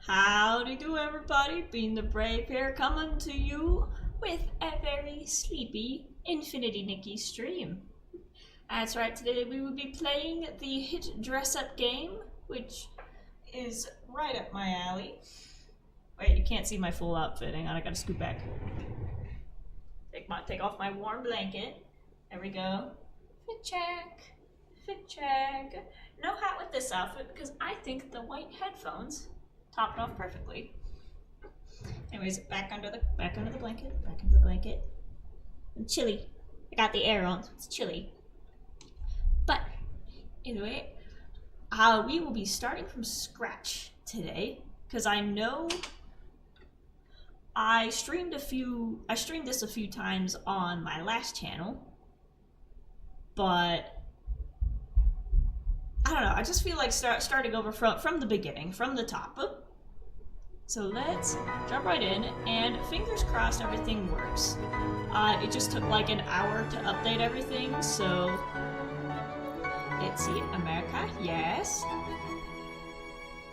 Howdy do everybody, being the brave here coming to you with a very sleepy Infinity Nikki stream. That's right, today we will be playing the hit dress up game, which is right up my alley. Wait, you can't see my full outfit, hang on, I gotta scoot back. Take off my warm blanket. There we go. Fit check. No hat with this outfit because I think the white headphones top it off perfectly. Anyways, back under the blanket. I'm chilly. I got the air on, so it's chilly. But anyway, we will be starting from scratch today because I know I streamed this a few times on my last channel, but I don't know, I just feel like starting over from the beginning, from the top. So let's jump right in, and fingers crossed everything works. It just took like an hour to update everything, so let's see, America, yes.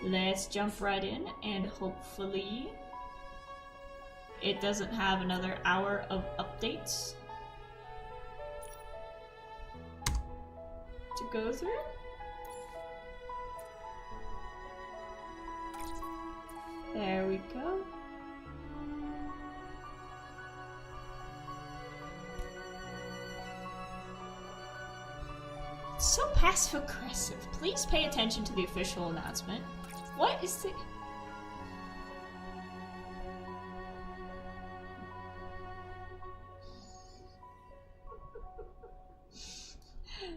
Let's jump right in, and hopefully it doesn't have another hour of updates to go through. There we go. So passive aggressive. Please pay attention to the official announcement. What is the...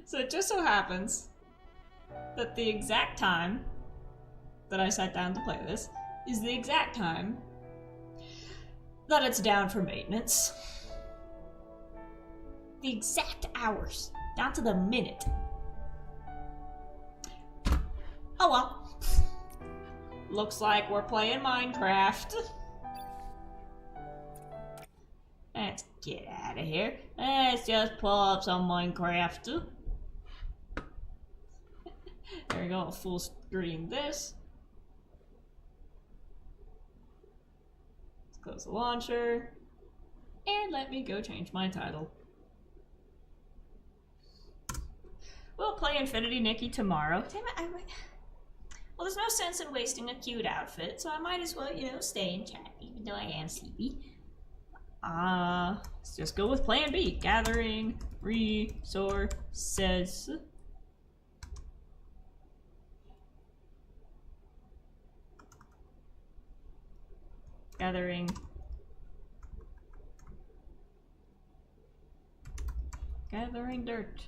So it just so happens that the exact time that I sat down to play this is the exact time that it's down for maintenance. The exact hours, down to the minute. Oh well. Looks like we're playing Minecraft. Let's get out of here. Let's just pull up some Minecraft. There we go, full screen this. Close the launcher, and let me go change my title. We'll play Infinity Nikki tomorrow. Damn it, well, there's no sense in wasting a cute outfit, so I might as well, stay in chat, even though I am sleepy. Let's just go with plan B. Gathering resources. Gathering dirt.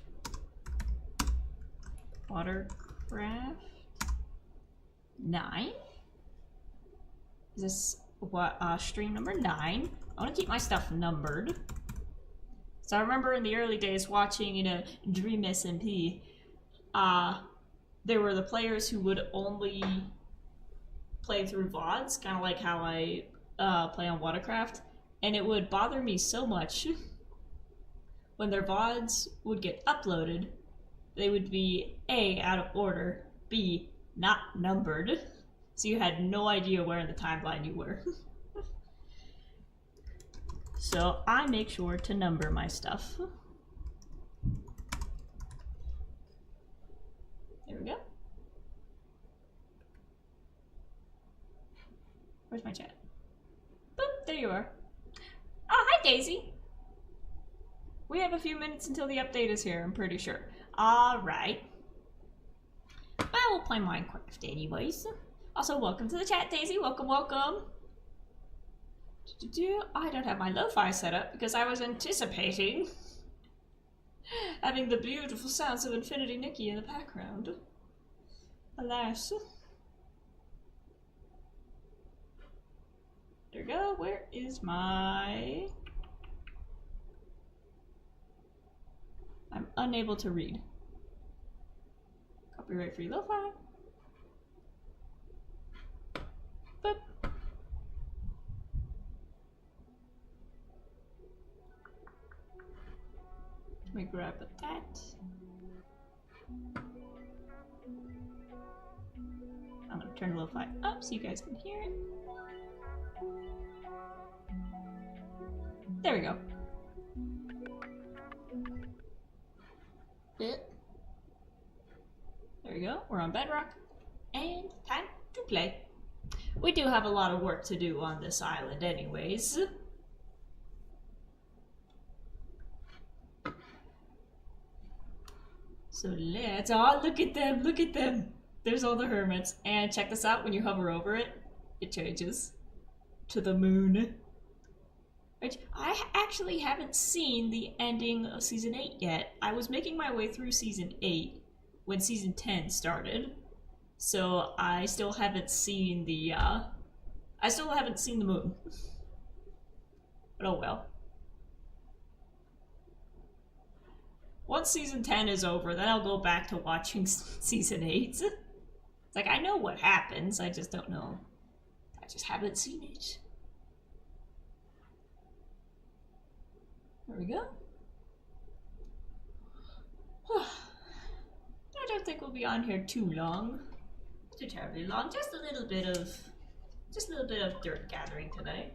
Watercraft 9. Is this what stream number 9? I want to keep my stuff numbered. So I remember in the early days watching, Dream SMP, there were the players who would only play through VODs, kind of like how I play on Watercraft, and it would bother me so much when their VODs would get uploaded. They would be A, out of order, B, not numbered, so you had no idea where in the timeline you were. So I make sure to number my stuff. There we go. Where's my chat? Boop, there you are. Oh, hi Daisy! We have a few minutes until the update is here, I'm pretty sure. Alright. I will play Minecraft anyways. Also, welcome to the chat, Daisy. Welcome. I don't have my lo-fi set up because I was anticipating having the beautiful sounds of Infinity Nikki in the background. Alas. There we go. Where is my... I'm unable to read. Copyright free lo-fi. Boop. Let me grab that. I'm gonna Turn the lo-fi up so you guys can hear it. There we go. There we go. We're on Bedrock. And time to play. We do have a lot of work to do on this island anyways. So let's, oh, look at them, look at them. There's all the hermits. And check this out, when you hover over it, it changes to the moon. Which, I actually haven't seen the ending of Season 8 yet. I was making my way through Season 8 when Season 10 started. So I still haven't seen the, moon. But oh well. Once Season 10 is over, then I'll go back to watching Season 8. It's like, I know what happens, I just don't know. I just haven't seen it. There we go. I don't think we'll be on here too long. Too terribly long. Just a little bit of dirt gathering today.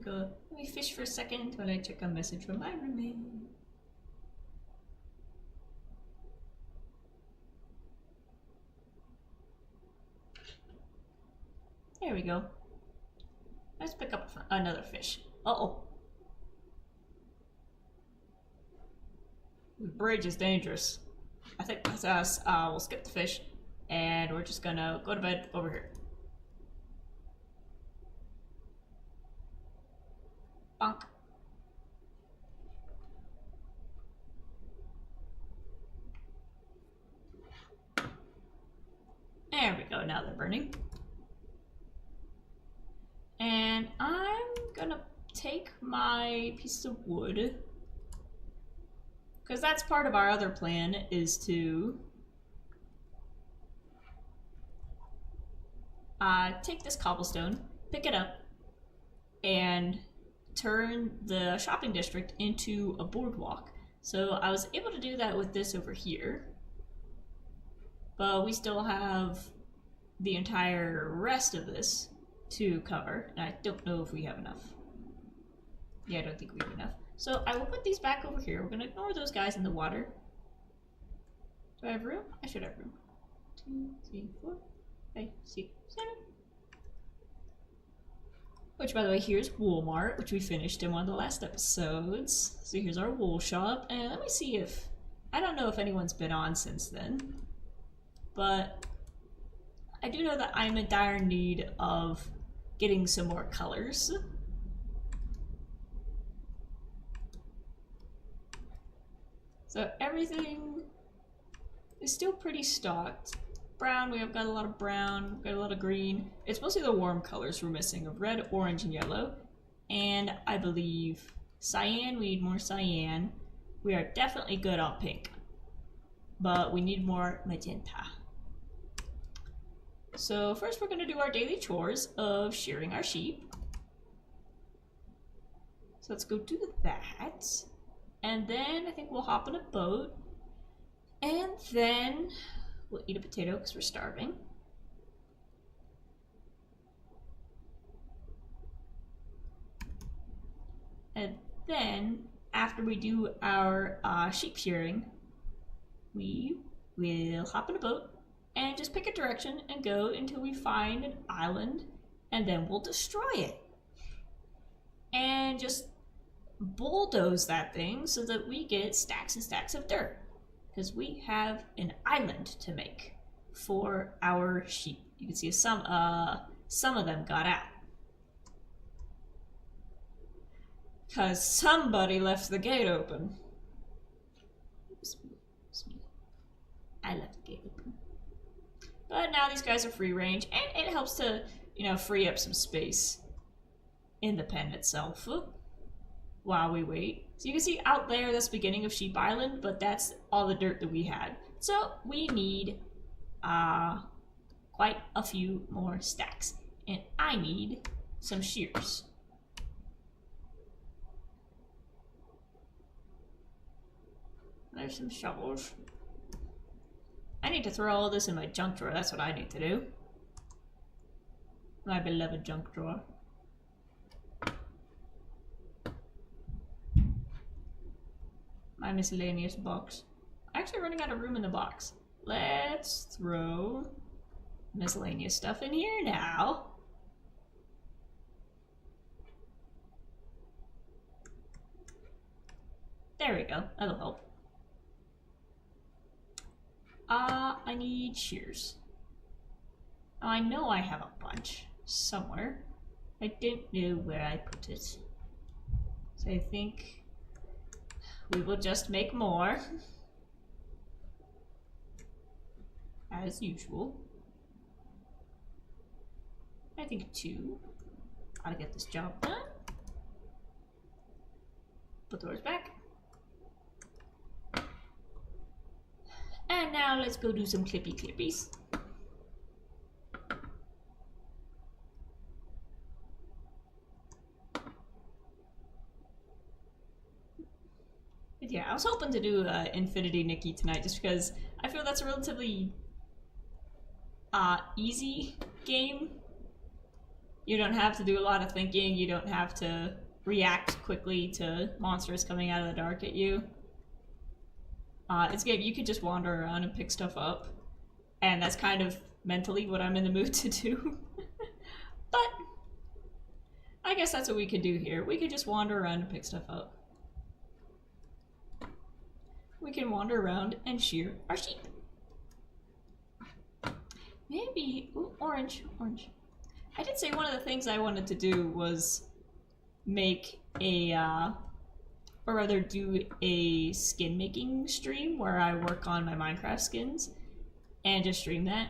Let me fish for a second until I check a message from my roommate. There we go. Let's pick up another fish. Uh-oh. The bridge is dangerous. I think that's us. We'll skip the fish, and we're just gonna go to bed over here. Bonk. There we go, now they're burning. And I'm gonna take my piece of wood, because that's part of our other plan, is to take this cobblestone, pick it up, and turn the shopping district into a boardwalk. So I was able to do that with this over here, but we still have the entire rest of this to cover, and I don't know if we have enough. Yeah, I don't think we have enough. So I will put these back over here. We're gonna ignore those guys in the water. Do I have room? I should have room. 2, 3, 4, 5, 6, 7. Which, by the way, here's Walmart, which we finished in one of the last episodes. So here's our wool shop, and let me see if... I don't know if anyone's been on since then, but I do know that I'm in dire need of getting some more colors. So everything is still pretty stocked. Brown, we have got a lot of brown, we've got a lot of green. It's mostly the warm colors we're missing of red, orange, and yellow. And I believe cyan, we need more cyan. We are definitely good on pink, but we need more magenta. So first we're gonna do our daily chores of shearing our sheep. So let's go do that. And then I think we'll hop on a boat. And then we'll eat a potato because we're starving. And then, after we do our sheep shearing, we will hop in a boat and just pick a direction and go until we find an island, and then we'll destroy it. And just bulldoze that thing so that we get stacks and stacks of dirt. Because we have an island to make for our sheep. You can see some of them got out. Because somebody left the gate open. It was me. I left the gate open. But now these guys are free range, and it helps to, you know, free up some space in the pen itself while we wait. So you can see out there, that's the beginning of Sheep Island, but that's all the dirt that we had. So we need quite a few more stacks. And I need some shears. There's some shovels. I need to throw all this in my junk drawer. That's what I need to do. My beloved junk drawer. My miscellaneous box. I'm actually running out of room in the box. Let's throw miscellaneous stuff in here now. There we go. That'll help. I need shears. I know I have a bunch somewhere. I don't know where I put it. So I think we will just make more. As usual. I think 2. Gotta get this job done. Put the doors back. And now let's go do some clippy clippies. But yeah, I was hoping to do Infinity Nikki tonight just because I feel that's a relatively easy game. You don't have to do a lot of thinking, you don't have to react quickly to monsters coming out of the dark at you. It's a game you could just wander around and pick stuff up, and that's kind of mentally what I'm in the mood to do. But I guess that's what we could do here. We could just wander around and pick stuff up. We can wander around and shear our sheep. Maybe, ooh, orange. I did say one of the things I wanted to do was make a, or rather do a skin making stream where I work on my Minecraft skins and just stream that,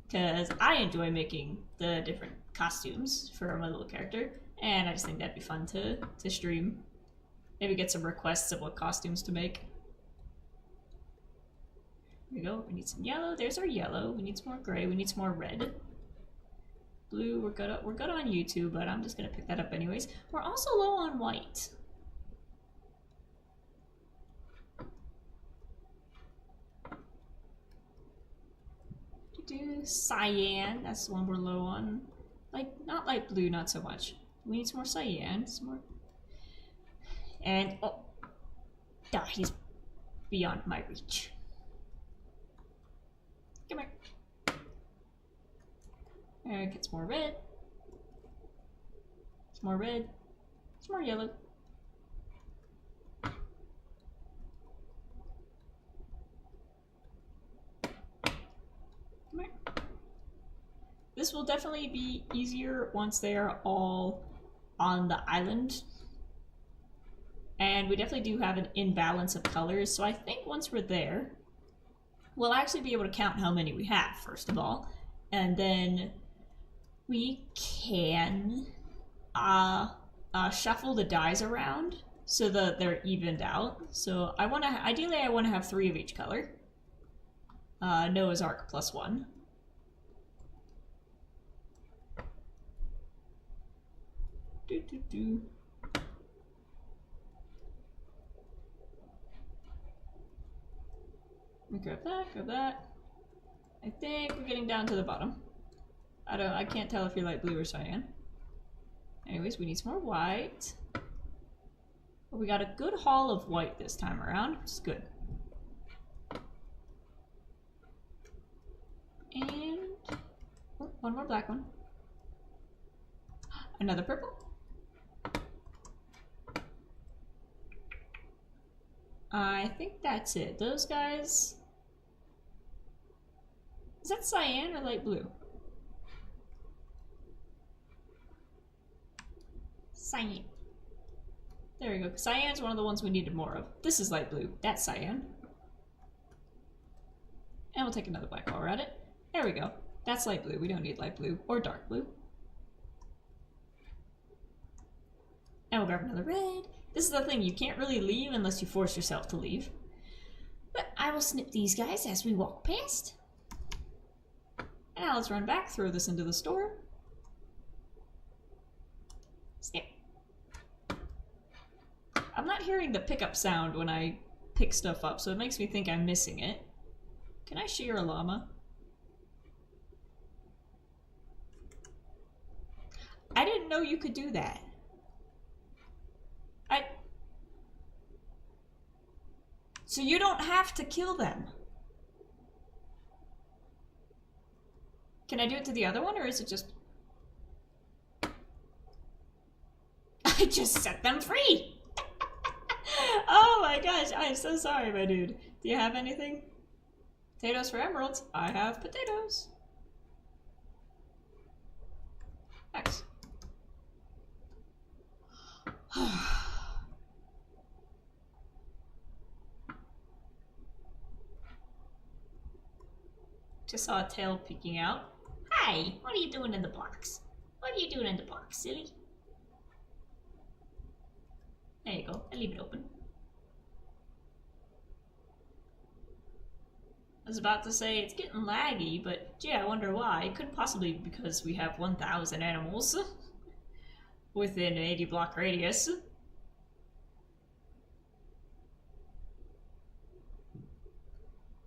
because I enjoy making the different costumes for my little character, and I just think that'd be fun to stream. Maybe get some requests of what costumes to make. Here we go. We need some yellow. There's our yellow. We need some more gray. We need some more red. Blue, we're good on YouTube, but I'm just gonna pick that up anyways. We're also low on white. Do cyan, that's the one we're low on. Like, not light blue, not so much. We need some more cyan, some more. And, oh, duh, he's beyond my reach. Come here. And get some more red. Some more red. Some more yellow. Come here. This will definitely be easier once they are all on the island. And we definitely do have an imbalance of colors, so I think once we're there, we'll actually be able to count how many we have, first of all. And then we can shuffle the dies around so that they're evened out. So ideally I want to have 3 of each color. Noah's Ark +1. Grab that. I think we're getting down to the bottom. I can't tell if you're light blue or cyan. Anyways, we need some more white. But we got a good haul of white this time around, which is good. And oh, one more black one. Another purple. I think that's it. Those guys. Is that cyan or light blue? Cyan. There we go. Cyan's one of the ones we needed more of. This is light blue. That's cyan. And we'll take another black while we're at it. There we go. That's light blue. We don't need light blue or dark blue. And we'll grab another red. This is the thing, you can't really leave unless you force yourself to leave. But I will snip these guys as we walk past. And now let's run back, throw this into the store. Snip. I'm not hearing the pickup sound when I pick stuff up, so it makes me think I'm missing it. Can I shear a llama? I didn't know you could do that. So you don't have to kill them. Can I do it to the other one, or is it just... I just set them free! Oh my gosh, I'm so sorry, my dude. Do you have anything? Potatoes for emeralds? I have potatoes. X. Just saw a tail peeking out. Hi, what are you doing in the box? What are you doing in the box, silly? There you go. I leave it open. I was about to say it's getting laggy, but gee, I wonder why. It couldn't possibly be because we have 1,000 animals within an 80 block radius.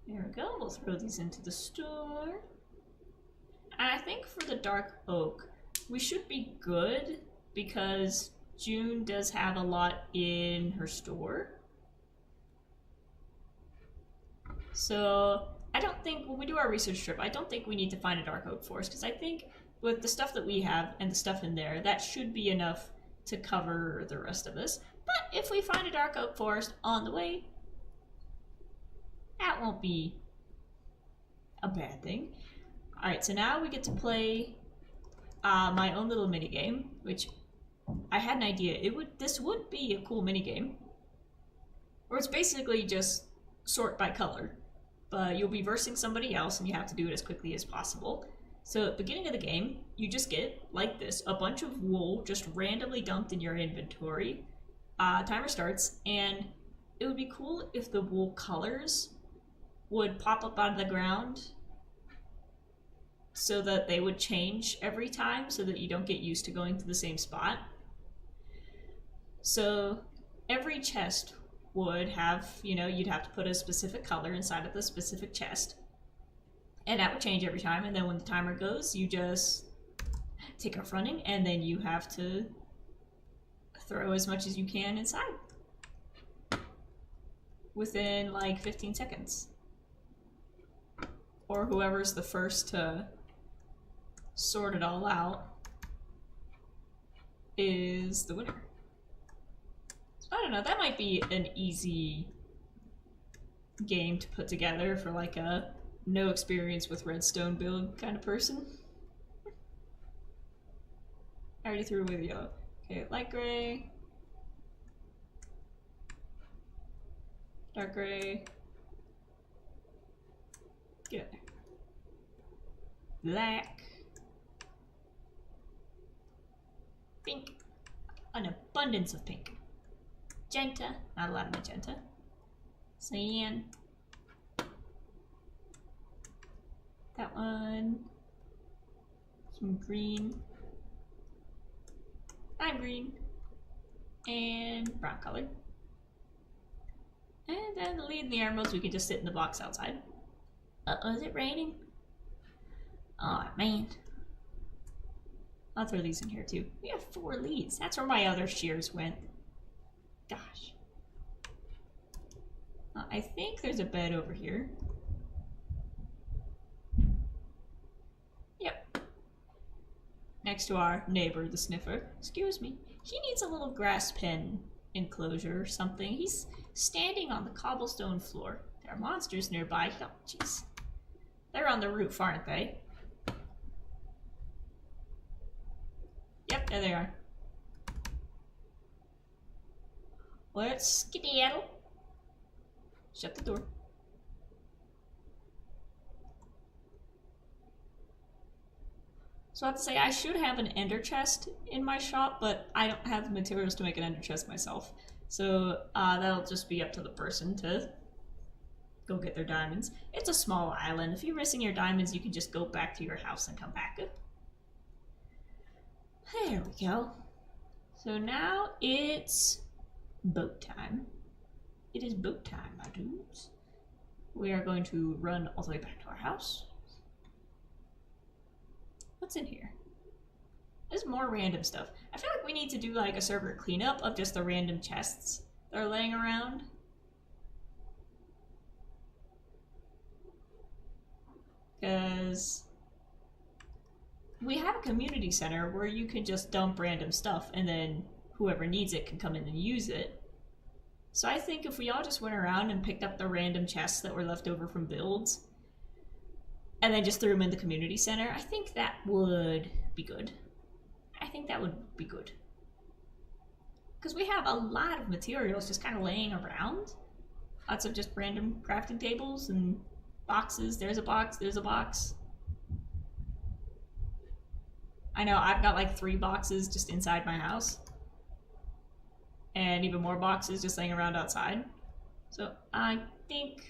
There we go. We'll throw these into the store. And I think for the dark oak, we should be good because June does have a lot in her store. So I don't think, when we do our research trip, I don't think we need to find a dark oak forest, because I think with the stuff that we have and the stuff in there, that should be enough to cover the rest of this. But if we find a dark oak forest on the way, that won't be a bad thing. Alright, so now we get to play my own little mini game, which I had an idea. This would be a cool mini game, where it's basically just sort by color, but you'll be versing somebody else and you have to do it as quickly as possible. So at the beginning of the game, you just get, like this, a bunch of wool just randomly dumped in your inventory. Timer starts, and it would be cool if the wool colors would pop up out of the ground so that they would change every time so that you don't get used to going to the same spot. So every chest would have, you know, you'd have to put a specific color inside of the specific chest, and that would change every time. And then when the timer goes, you just take off running, and then you have to throw as much as you can inside within like 15 seconds. Or whoever's the first to sort it all out is the winner. I don't know, that might be an easy game to put together for like a no experience with redstone build kind of person. I already threw away the yellow. Okay, light gray, dark gray, get in there. Black, pink, an abundance of pink. Magenta, not a lot of magenta. Cyan. That one. Some green. I'm green. And brown color. And then the lead and the emeralds, we can just sit in the box outside. Uh-oh, is it raining? Oh man. I'll throw these in here too. We have 4 leads. That's where my other shears went. Gosh. I think there's a bed over here. Yep. Next to our neighbor, the sniffer. Excuse me. He needs a little grass pen enclosure or something. He's standing on the cobblestone floor. There are monsters nearby. Oh, jeez. They're on the roof, aren't they? Yep, there they are. Let's skedaddle. Shut the door. So I have to say, I should have an ender chest in my shop, but I don't have the materials to make an ender chest myself. So that'll just be up to the person to go get their diamonds. It's a small island. If you're missing your diamonds, you can just go back to your house and come back. There we go. So now it's boat time. it is boat time, my dudes. We are going to run all the way back to our house. What's in here? There's more random stuff. I feel like we need to do like a server cleanup of just the random chests that are laying around. Because we have a community center where you can just dump random stuff and then whoever needs it can come in and use it. So I think if we all just went around and picked up the random chests that were left over from builds and then just threw them in the community center, I think that would be good. I think that would be good. Because we have a lot of materials just kind of laying around. Lots of just random crafting tables and boxes. There's a box, there's a box. I know, I've got like 3 boxes just inside my house. And even more boxes just laying around outside. So I think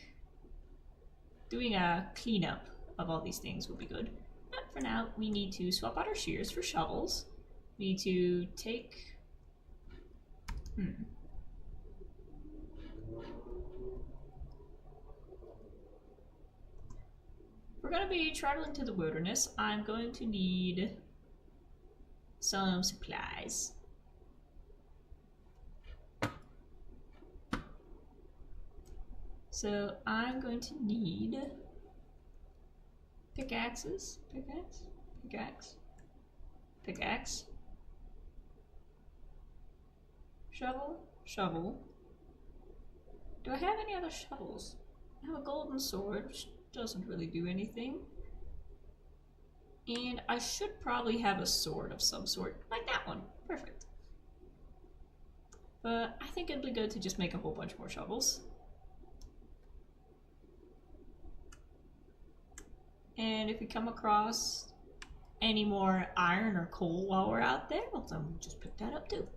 doing a cleanup of all these things would be good. But for now, we need to swap out our shears for shovels. We need to take... We're going to be traveling to the wilderness. I'm going to need some supplies. So I'm going to need pickaxes, pickaxe, shovel. Do I have any other shovels? I have a golden sword, which doesn't really do anything. And I should probably have a sword of some sort, like that one. Perfect. But I think it'd be good to just make a whole bunch more shovels. And if we come across any more iron or coal while we're out there, well, then we'll just pick that up too.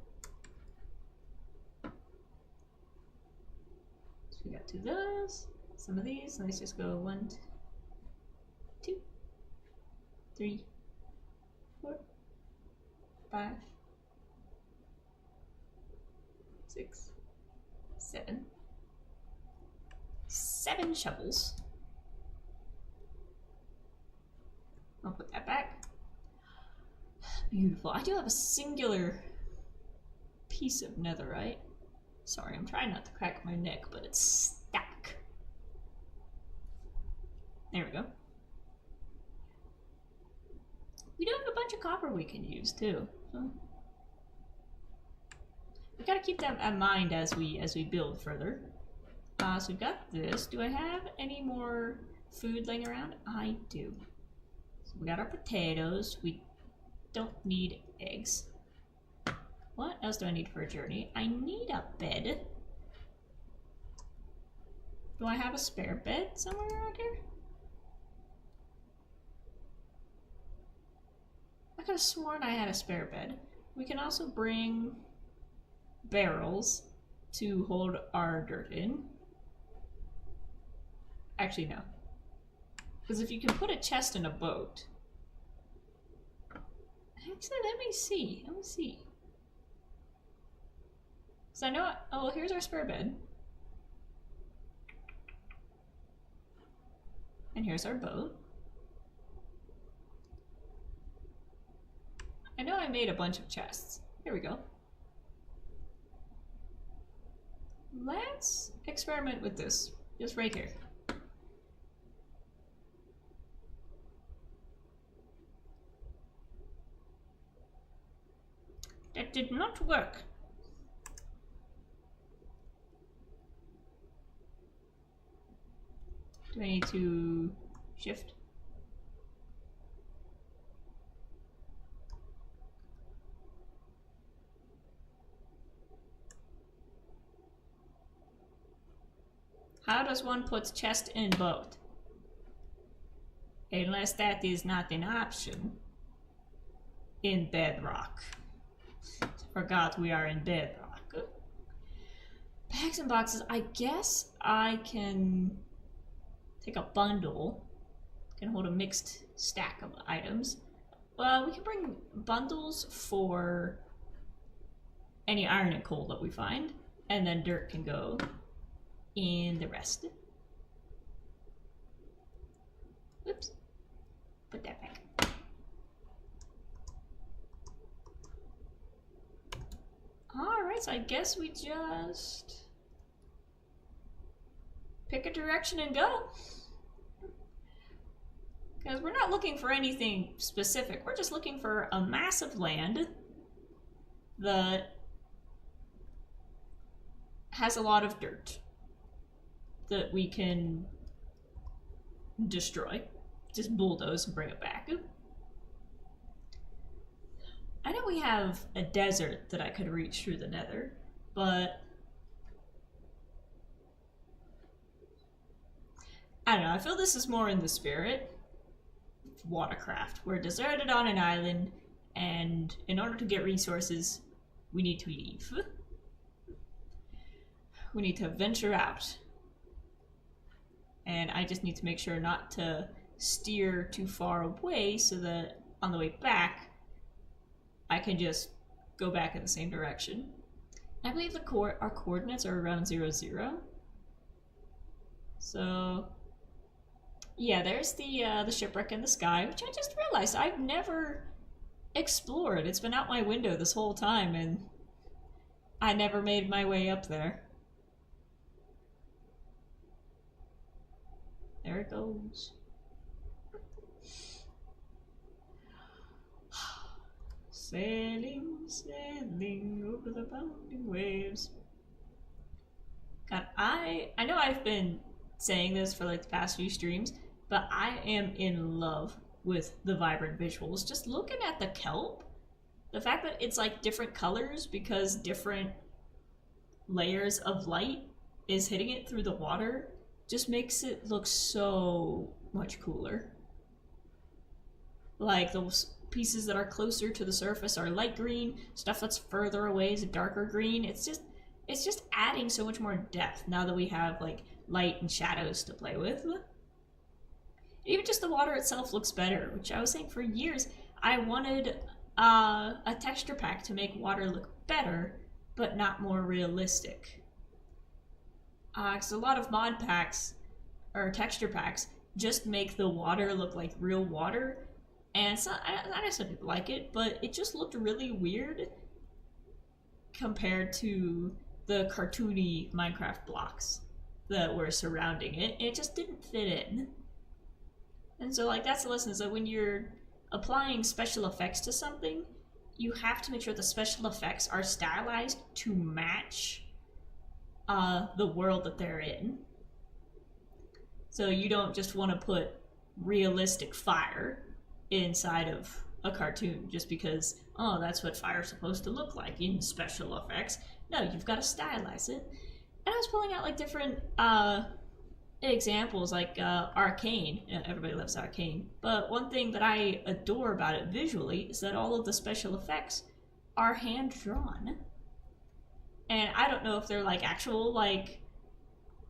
So we got 2 of those, some of these. Let's just go 1, 2, 3, 4, 5, 6, 7. 7 shovels. I'll put that back. Beautiful. I do have a singular piece of netherite. Sorry, I'm trying not to crack my neck, but it's stuck. There we go. We do have a bunch of copper we can use too. So we gotta keep that in mind as we build further. So we've got this. Do I have any more food laying around? I do. So we got our potatoes. We don't need eggs. What else do I need for a journey? I need a bed. Do I have a spare bed somewhere around here? I could have sworn I had a spare bed. We can also bring barrels to hold our dirt in. Actually, no. Because if you can put a chest in a boat... Actually, let me see. Because I know... Oh, well, here's our spare bed. And here's our boat. I know I made a bunch of chests. Here we go. Let's experiment with this. Just right here. That did not work. Do I need to shift? How does one put chest in boat? Unless that is not an option in Bedrock. Forgot we are in Bedrock. Bags and boxes. I guess I can take a bundle. Can hold a mixed stack of items. Well, we can bring bundles for any iron and coal that we find, and then dirt can go And the rest. Oops. Put that back. Alright, so I guess we just pick a direction and go. Because we're not looking for anything specific. We're just looking for a mass of land that has a lot of dirt that we can destroy. Just bulldoze and bring it back. I know we have a desert that I could reach through the nether, but I don't know, I feel this is more in the spirit of Watercraft. We're deserted on an island, and in order to get resources, we need to leave. We need to venture out. And I just need to make sure not to steer too far away so that on the way back, I can just go back in the same direction. I believe our coordinates are around 0, 0. So, yeah, there's the shipwreck in the sky, which I just realized I've never explored. It's been out my window this whole time, and I never made my way up there. There it goes. Sailing, sailing over the bounding waves. God, I know I've been saying this for like the past few streams, but I am in love with the vibrant visuals. Just looking at the kelp, the fact that it's like different colors because different layers of light is hitting it through the water just makes it look so much cooler. Like those pieces that are closer to the surface are light green, stuff that's further away is a darker green. It's just adding so much more depth now that we have like light and shadows to play with. Even just the water itself looks better, which I was saying for years. I wanted a texture pack to make water look better, but not more realistic. Because a lot of mod packs, or texture packs, just make the water look like real water. And I know some people like it, but it just looked really weird compared to the cartoony Minecraft blocks that were surrounding it. It just didn't fit in. And so, like, that's the lesson, is that when you're applying special effects to something, you have to make sure the special effects are stylized to match the world that they're in. So you don't just want to put realistic fire inside of a cartoon just because, oh, that's what fire's supposed to look like in special effects. No, you've got to stylize it. And I was pulling out like different examples, like Arcane. Everybody loves Arcane. But one thing that I adore about it visually is that all of the special effects are hand-drawn. And I don't know if they're like actual like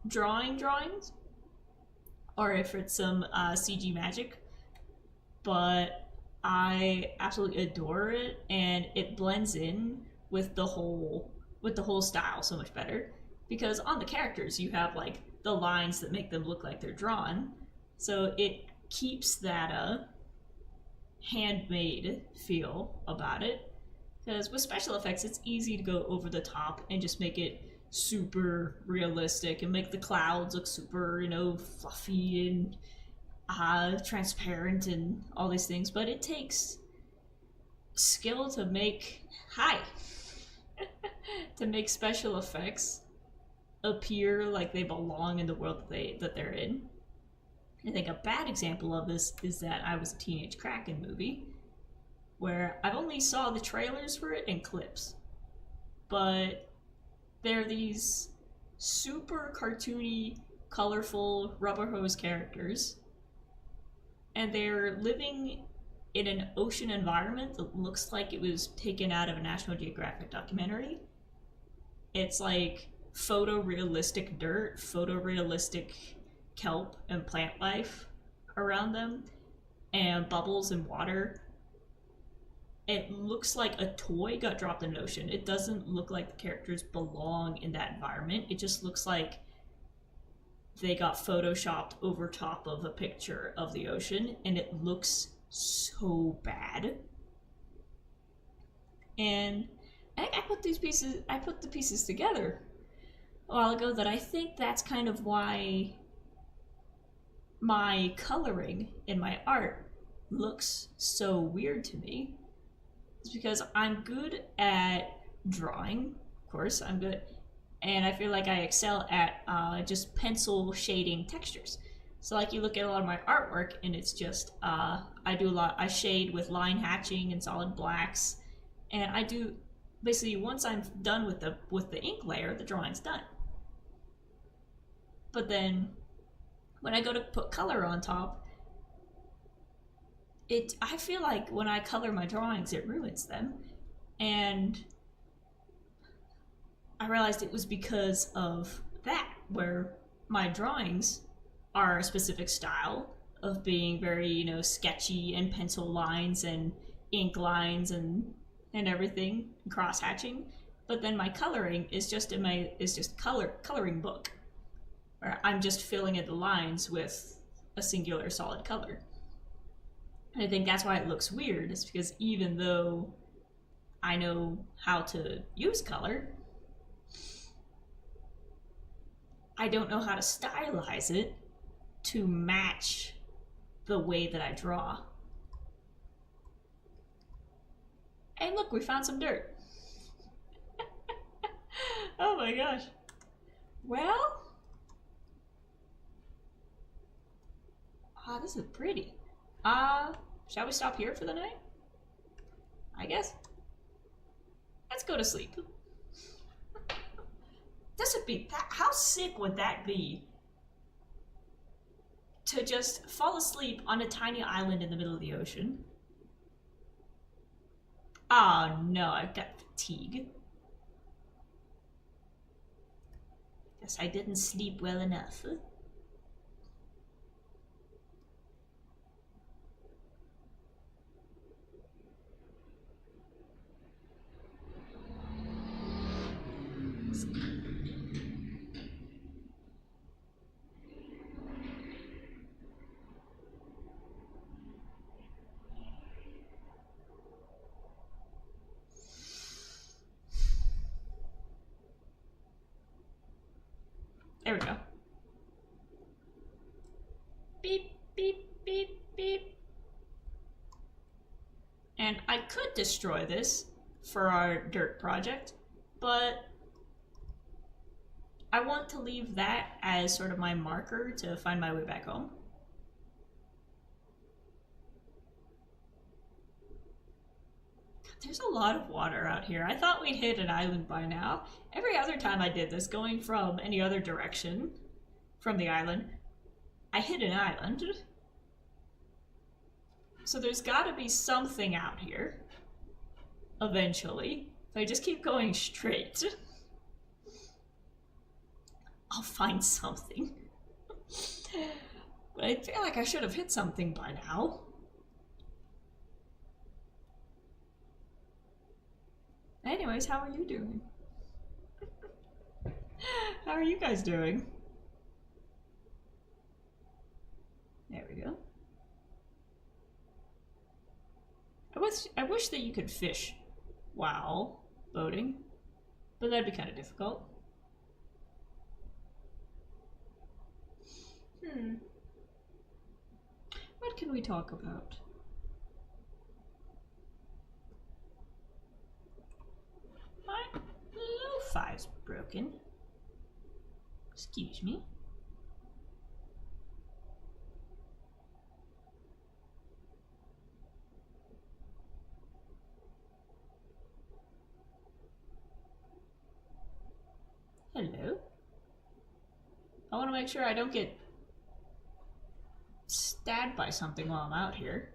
drawings or if it's some CG magic, but I absolutely adore it, and it blends in with the whole style so much better, because on the characters you have like the lines that make them look like they're drawn, so it keeps that handmade feel about it. Because with special effects, it's easy to go over the top and just make it super realistic and make the clouds look super, fluffy and transparent and all these things. But it takes skill to make to make special effects appear like they belong in the world that they're in. I think a bad example of this is that I Was a Teenage Kraken movie, where I've only saw the trailers for it and clips, but they're these super cartoony, colorful rubber hose characters, and they're living in an ocean environment that looks like it was taken out of a National Geographic documentary. It's like photorealistic dirt, photorealistic kelp and plant life around them, and bubbles and water. It looks like a toy got dropped in an ocean. It doesn't look like the characters belong in that environment. It just looks like they got photoshopped over top of a picture of the ocean, and it looks so bad. And I put the pieces together a while ago that I think that's kind of why my coloring in my art looks so weird to me. It's because I'm good at drawing, of course, I'm good, and I feel like I excel at just pencil shading textures. So like you look at a lot of my artwork and it's just, I shade with line hatching and solid blacks, and I do, basically once I'm done with the ink layer, the drawing's done. But then when I go to put color on top, I feel like when I color my drawings, it ruins them. And I realized it was because of that, where my drawings are a specific style of being very, sketchy and pencil lines and ink lines and everything, cross hatching. But then my coloring is just coloring book, where I'm just filling in the lines with a singular solid color. And I think that's why it looks weird, is because even though I know how to use color, I don't know how to stylize it to match the way that I draw. Hey, look, we found some dirt. Oh my gosh. Well, this is pretty. Shall we stop here for the night? I guess. Let's go to sleep. This would be, how sick would that be? To just fall asleep on a tiny island in the middle of the ocean. Oh no, I've got fatigue. Guess I didn't sleep well enough. There we go. Beep, beep, beep, beep. And I could destroy this for our dirt project, but I want to leave that as sort of my marker to find my way back home. There's a lot of water out here. I thought we'd hit an island by now. Every other time I did this, going from any other direction from the island, I hit an island. So there's gotta be something out here. Eventually. If I just keep going straight, I'll find something. But I feel like I should have hit something by now. Anyways, how are you doing? How are you guys doing? There we go. I wish that you could fish while boating, but that'd be kind of difficult. What can we talk about? My lo-fi's broken. Excuse me. Hello. I want to make sure I don't get stabbed by something while I'm out here.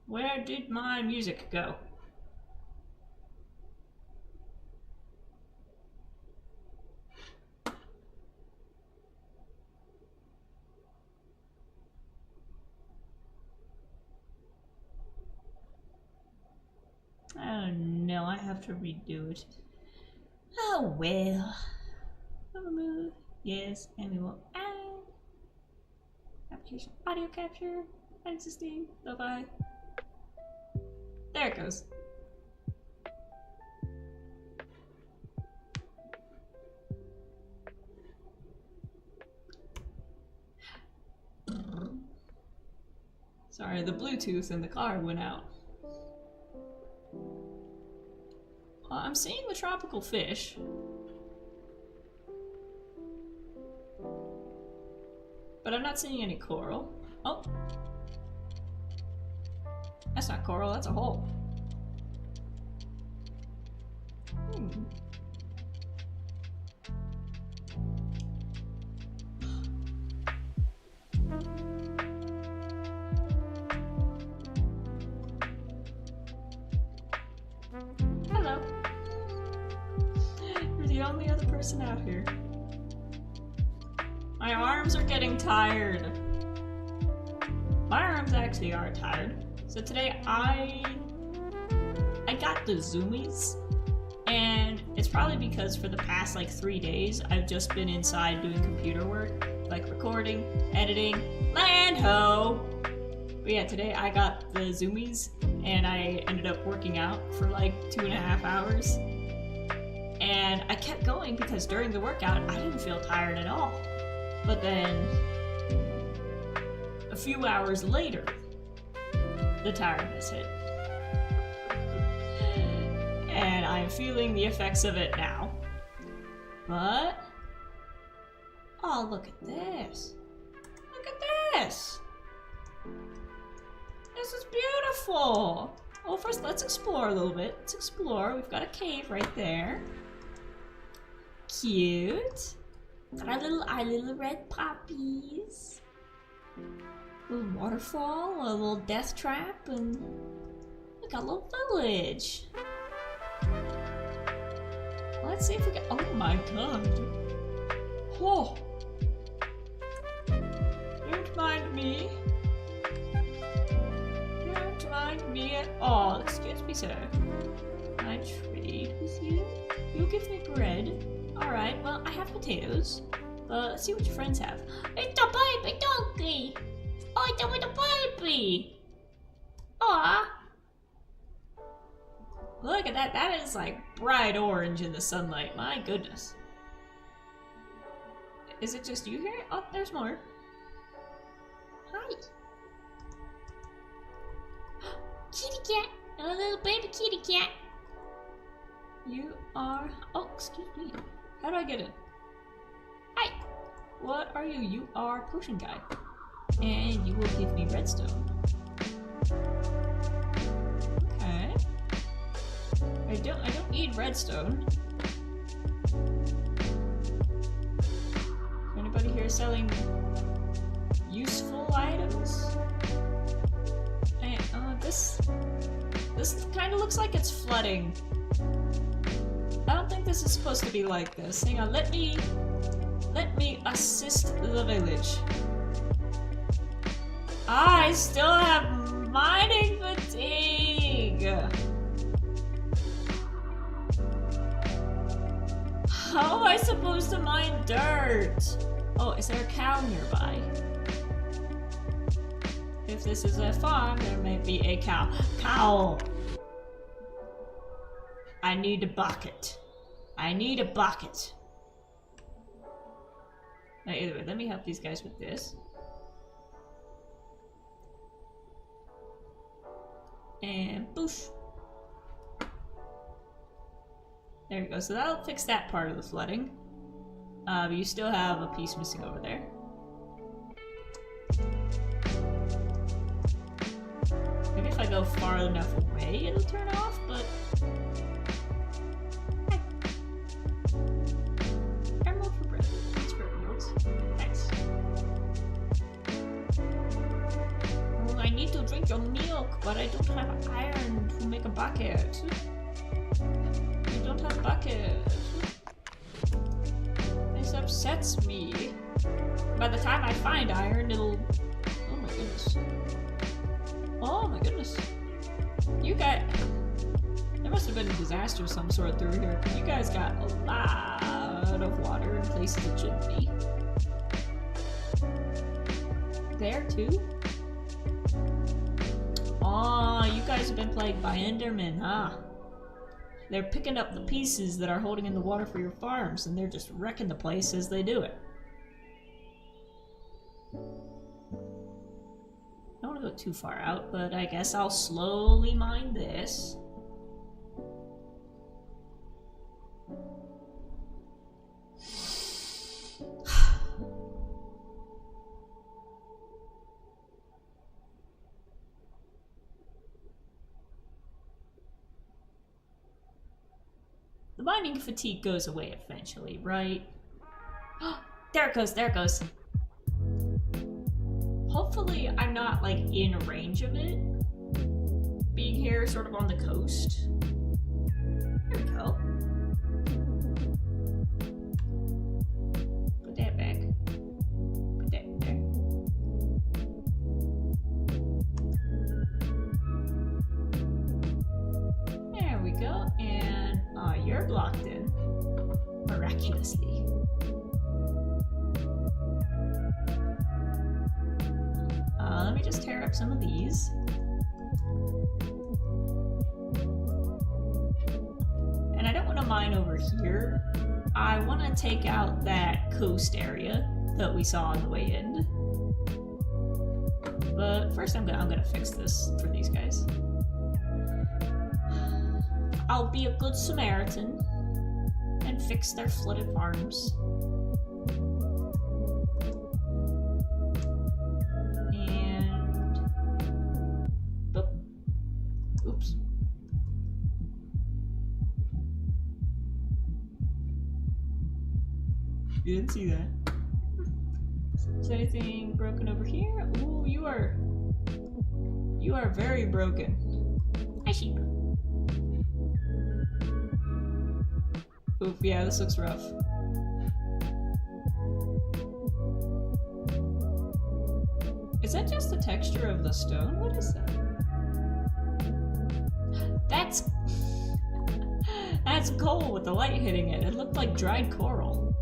Where did my music go? Oh no, I have to redo it. Oh well. Yes, and we will add application audio capture. Existing. Bye-bye. There it goes. Sorry, the Bluetooth in the car went out. I'm seeing the tropical fish. But I'm not seeing any coral. Oh. That's not coral, that's a hole. Hello. You're the only other person out here. My arms are getting tired. My arms actually are tired. So today I got the zoomies, and it's probably because for the past like 3 days I've just been inside doing computer work, like recording, editing, land ho. But yeah, today I got the zoomies and I ended up working out for like 2.5 hours. And I kept going because during the workout I didn't feel tired at all. But then a few hours later, the tiredness hit. And I'm feeling the effects of it now. But, oh, look at this. Look at this. This is beautiful. Well, first let's explore a little bit. Let's explore. We've got a cave right there. Cute. Got our little red poppies. A little waterfall, a little death trap, and we got a little village. Let's see if we can. Oh my god. Oh. Don't mind me. Don't mind me at all. Excuse me, sir. Can I trade with you? You give me bread. Alright, well, I have potatoes. Let's see what your friends have. It's a baby donkey! Oh, it's a baby! Aww! Look at that, that is like bright orange in the sunlight, my goodness. Is it just you here? Oh, there's more. Hi! Kitty cat! A little baby kitty cat! You are... Oh, excuse me. How do I get in? Hi! What are you? You are potion guy. And you will give me redstone. Okay. I don't need redstone. Anybody here selling useful items? And this kind of looks like it's flooding. I don't think this is supposed to be like this. Hang on, let me assist the village. I still have mining fatigue. How am I supposed to mine dirt? Oh, is there a cow nearby? If this is a farm, there may be a cow. Cow! I need a bucket. I need a bucket. Now, either way, let me help these guys with this. And boosh. There we go. So that'll fix that part of the flooding. But you still have a piece missing over there. Maybe if I go far enough away, it'll turn off, but... Emerald for bread. Thanks for emeralds. Nice. Oh, I need to drink your milk, but I don't have iron to make a bucket. I don't have a bucket. This upsets me. By the time I find iron, it'll... Oh my goodness. Oh my goodness. You guys... There must have been a disaster of some sort through here. You guys got a lot of water in places it shouldn't be. There too? Aw, you guys have been plagued by Endermen, huh? They're picking up the pieces that are holding in the water for your farms, and they're just wrecking the place as they do it. I don't want to go too far out, but I guess I'll slowly mine this. The mining fatigue goes away eventually, right? There it goes, there it goes. Hopefully I'm not, like, in range of it. Being here sort of on the coast. There we go. Put that back. Put that there. There we go, and you're blocked in. Miraculously. Let me just tear up some of these. And I don't want to mine over here. I want to take out that coast area that we saw on the way in. But first I'm gonna fix this for these guys. I'll be a good Samaritan and fix their flooded farms. And boop. Oops. You didn't see that. Is anything broken over here? Ooh, you are very broken. Hi, sheep. Oof, yeah, this looks rough. Is that just the texture of the stone? What is that? That's gold with the light hitting it. It looked like dried coral.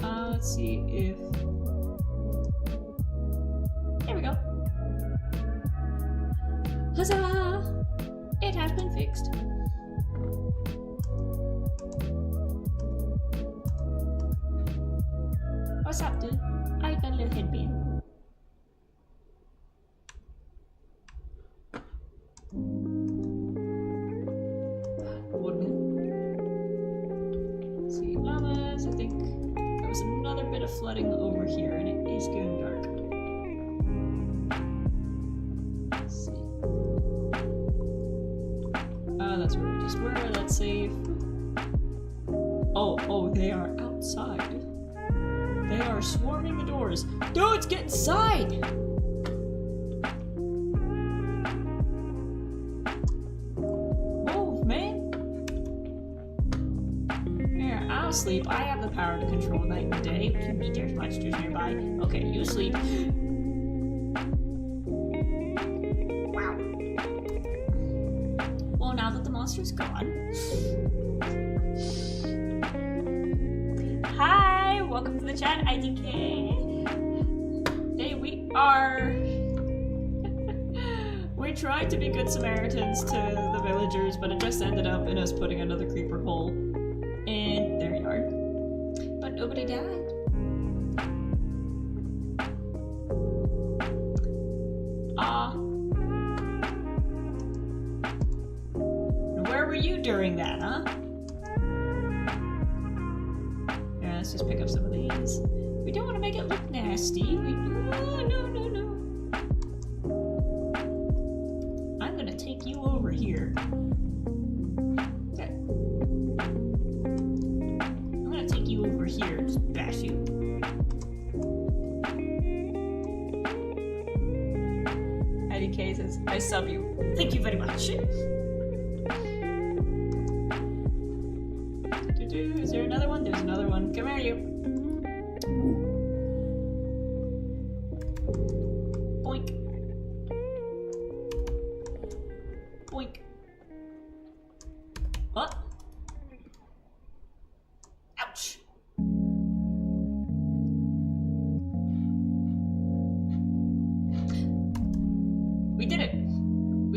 Let's see if... There we go. Huzzah! It has been fixed. What's up, dude? I got a little headband. One minute. Let's see, llamas, I think there was another bit of flooding over here, and it is getting dark. Let's see. That's where we just were. Let's save. Oh, they are outside. They are swarming the doors. Dudes, get inside! Move, man. Here, I'll sleep. I have the power to control night and day. What do you mean there's monsters nearby? Okay, you sleep. Wow. Well, now that the monster's gone. Hi, welcome to the chat, IDK. Hey, we are... we tried to be good Samaritans to the villagers, but it just ended up in us putting another creeper hole in their yard. But nobody died. Where were you during that, huh? Let's just pick up some of these. We don't want to make it look nasty. No. I'm gonna take you over here. Okay. I'm gonna take you over here and just bash you. IDK says, I sub you. Thank you very much. Is there another one? There's another one. Come here, you.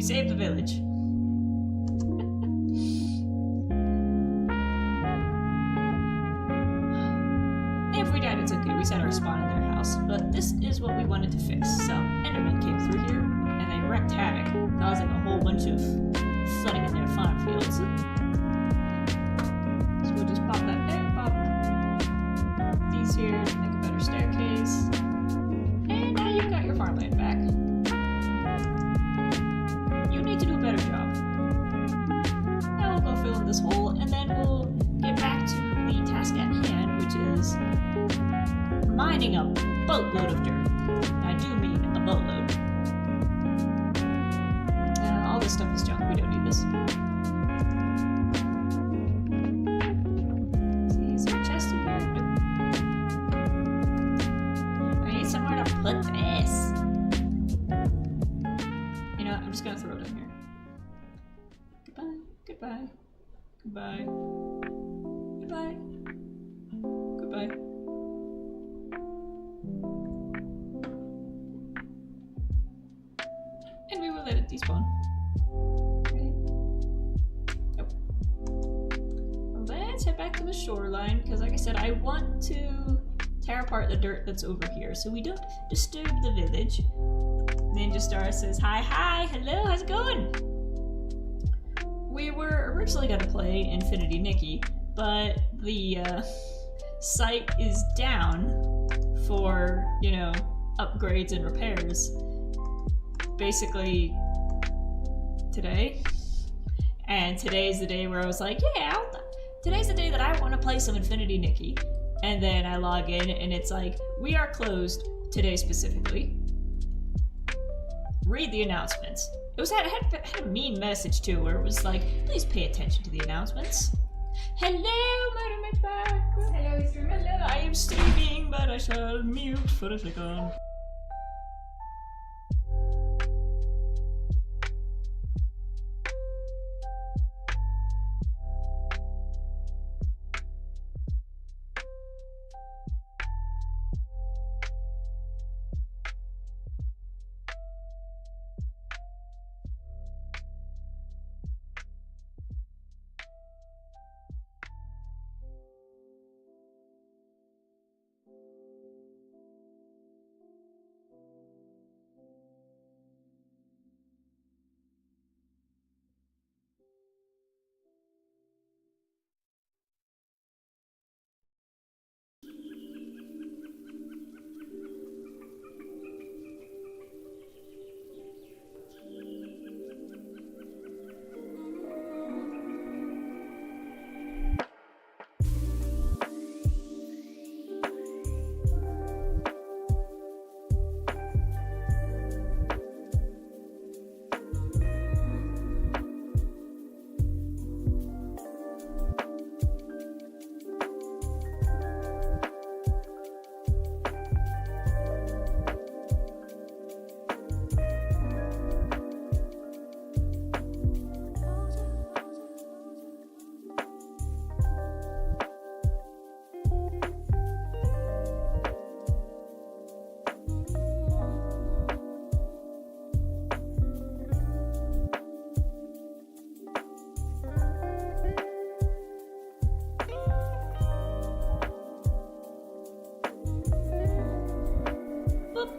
saved the village. If we died, it's okay. We set our spawn in their house. But this is what we wanted to fix. So, Enderman came through here, and they wreaked havoc, causing a whole bunch of flooding in their farm fields. So we'll just pop that there, pop these here, make a better staircase. And now you've got your farmland back. You need to do a better job. Now we'll go fill in this hole, and then we'll get back to the task at hand, which is mining a boatload of dirt. I do mean a boatload. All this stuff is junk. We don't need this. See, is there a chest in here? Nope. I need somewhere to put this. You know what? I'm just gonna throw it in here. Goodbye. Goodbye. Goodbye. Goodbye. Goodbye. And we will let it despawn. Okay. Nope. Let's head back to the shoreline, because like I said, I want to tear apart the dirt that's over here so we don't disturb the village. Ninja Star says, hi, hello, how's it going? We were originally going to play Infinity Nikki, but the site is down for, you know, upgrades and repairs. Basically today, and today's the day where I was like, yeah, today's the day that I want to play some Infinity Nikki, and then I log in and it's like, we are closed today specifically. Read the announcements. It had a mean message too, where it was like, please pay attention to the announcements. Hello, Murder Matchback. Hello, streamer. Hello, I am streaming, but I shall mute for a second.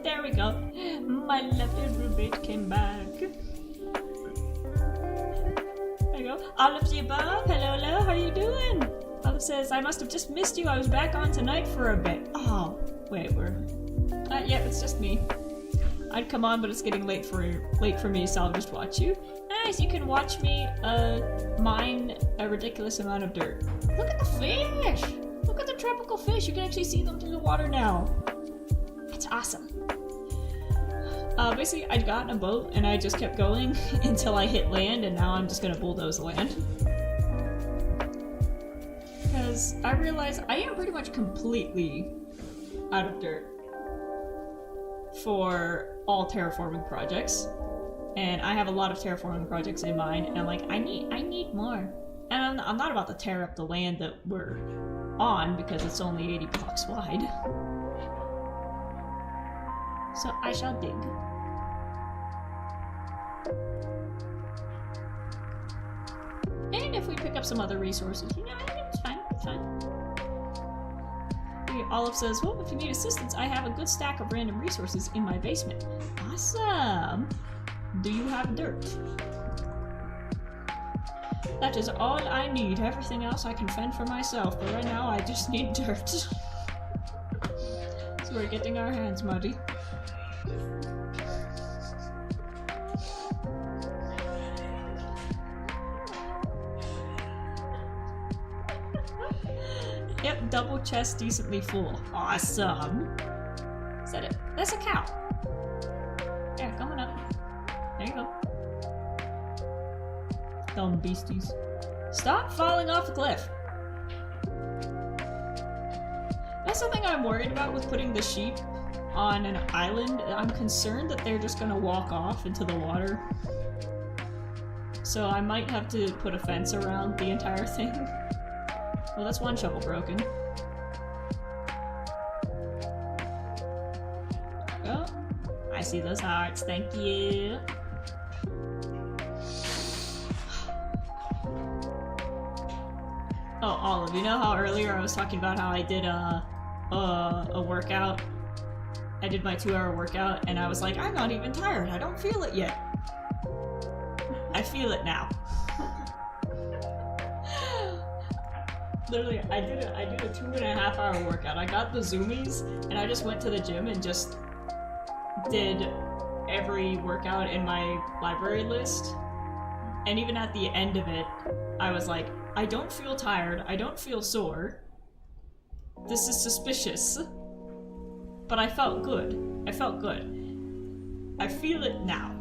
There we go. My lovely roommate came back. There you go. Olive the above. Hello, how are you doing? Olive says, I must have just missed you. I was back on tonight for a bit. Oh, wait, yeah, it's just me. I'd come on, but it's getting late for me, so I'll just watch you. Nice, you can watch me mine a ridiculous amount of dirt. Look at the fish! Look at the tropical fish. You can actually see them through the water now. It's awesome. Basically, I'd gotten a boat and I just kept going until I hit land, and now I'm just gonna bulldoze the land. Because I realize I am pretty much completely out of dirt for all terraforming projects. And I have a lot of terraforming projects in mind, and I'm like, I need more. And I'm not about to tear up the land that we're on because it's only 80 blocks wide. So I shall dig. pick up some other resources. You know, it's fine, it's fine. Okay, Olive says, well, if you need assistance, I have a good stack of random resources in my basement. Awesome! Do you have dirt? That is all I need. Everything else I can fend for myself, but right now I just need dirt. So we're getting our hands muddy. Yep, double chest decently full. Awesome. Is that it? That's a cow. Yeah, coming up. There you go. Dumb beasties. Stop falling off the cliff. That's the thing I'm worried about with putting the sheep on an island. I'm concerned that they're just gonna walk off into the water. So I might have to put a fence around the entire thing. Well, that's one shovel broken. Oh, I see those hearts. Thank you. Oh, Olive, you know how earlier I was talking about how I did a workout? I did my 2-hour workout, and I was like, I'm not even tired. I don't feel it yet. I feel it now. Literally, I did a 2.5-hour workout. I got the zoomies, and I just went to the gym and just did every workout in my library list. And even at the end of it, I was like, I don't feel tired, I don't feel sore. This is suspicious. But I felt good. I felt good. I feel it now.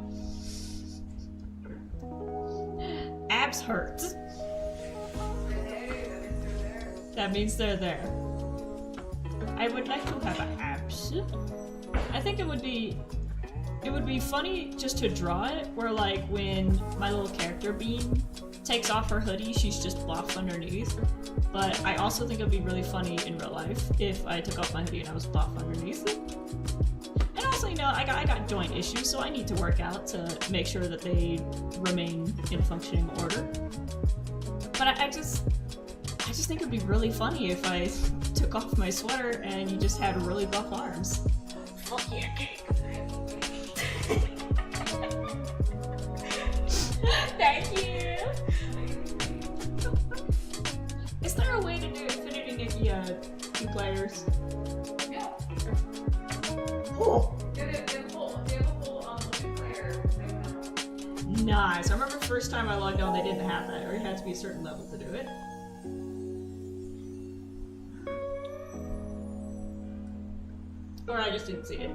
Abs hurt. That means they're there. I would like to have abs. I think it would be funny just to draw it, where like when my little character Bean takes off her hoodie, she's just buff underneath. But I also think it would be really funny in real life if I took off my hoodie and I was buff underneath. And also, you know, I got joint issues, so I need to work out to make sure that they remain in functioning order. But I just think it'd be really funny if I took off my sweater and you just had really buff arms. Fuck yeah, cake. Thank you. Is there a way to do Infinity Nikki 2 players? Yeah, sure. Cool. They have a whole multiplayer thing now. Nice. I remember the first time I logged on, they didn't have that, or you had to be a certain level to do it. Or I just didn't see it.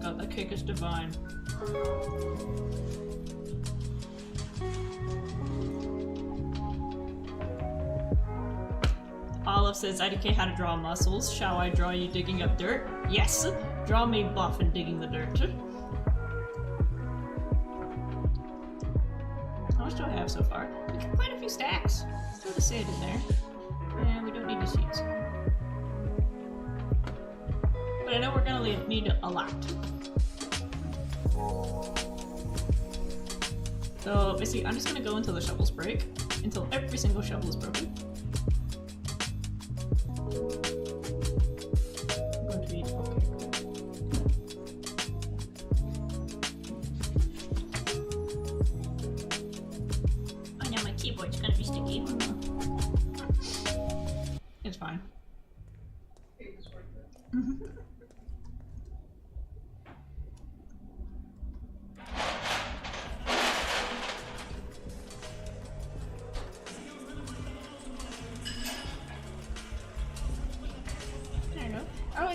God, that cake is divine. Olive says, IDK how to draw muscles. Shall I draw you digging up dirt? Yes! Draw me buff and digging the dirt. How much do I have so far? We got quite a few stacks. Throw the sand in there. And we don't need the sheets. But I know we're gonna need a lot. So basically, I'm just gonna go until the shovels break. Until every single shovel is broken. I'm going to eat. Okay. Oh no, my keyboard's gonna be sticky. It's fine.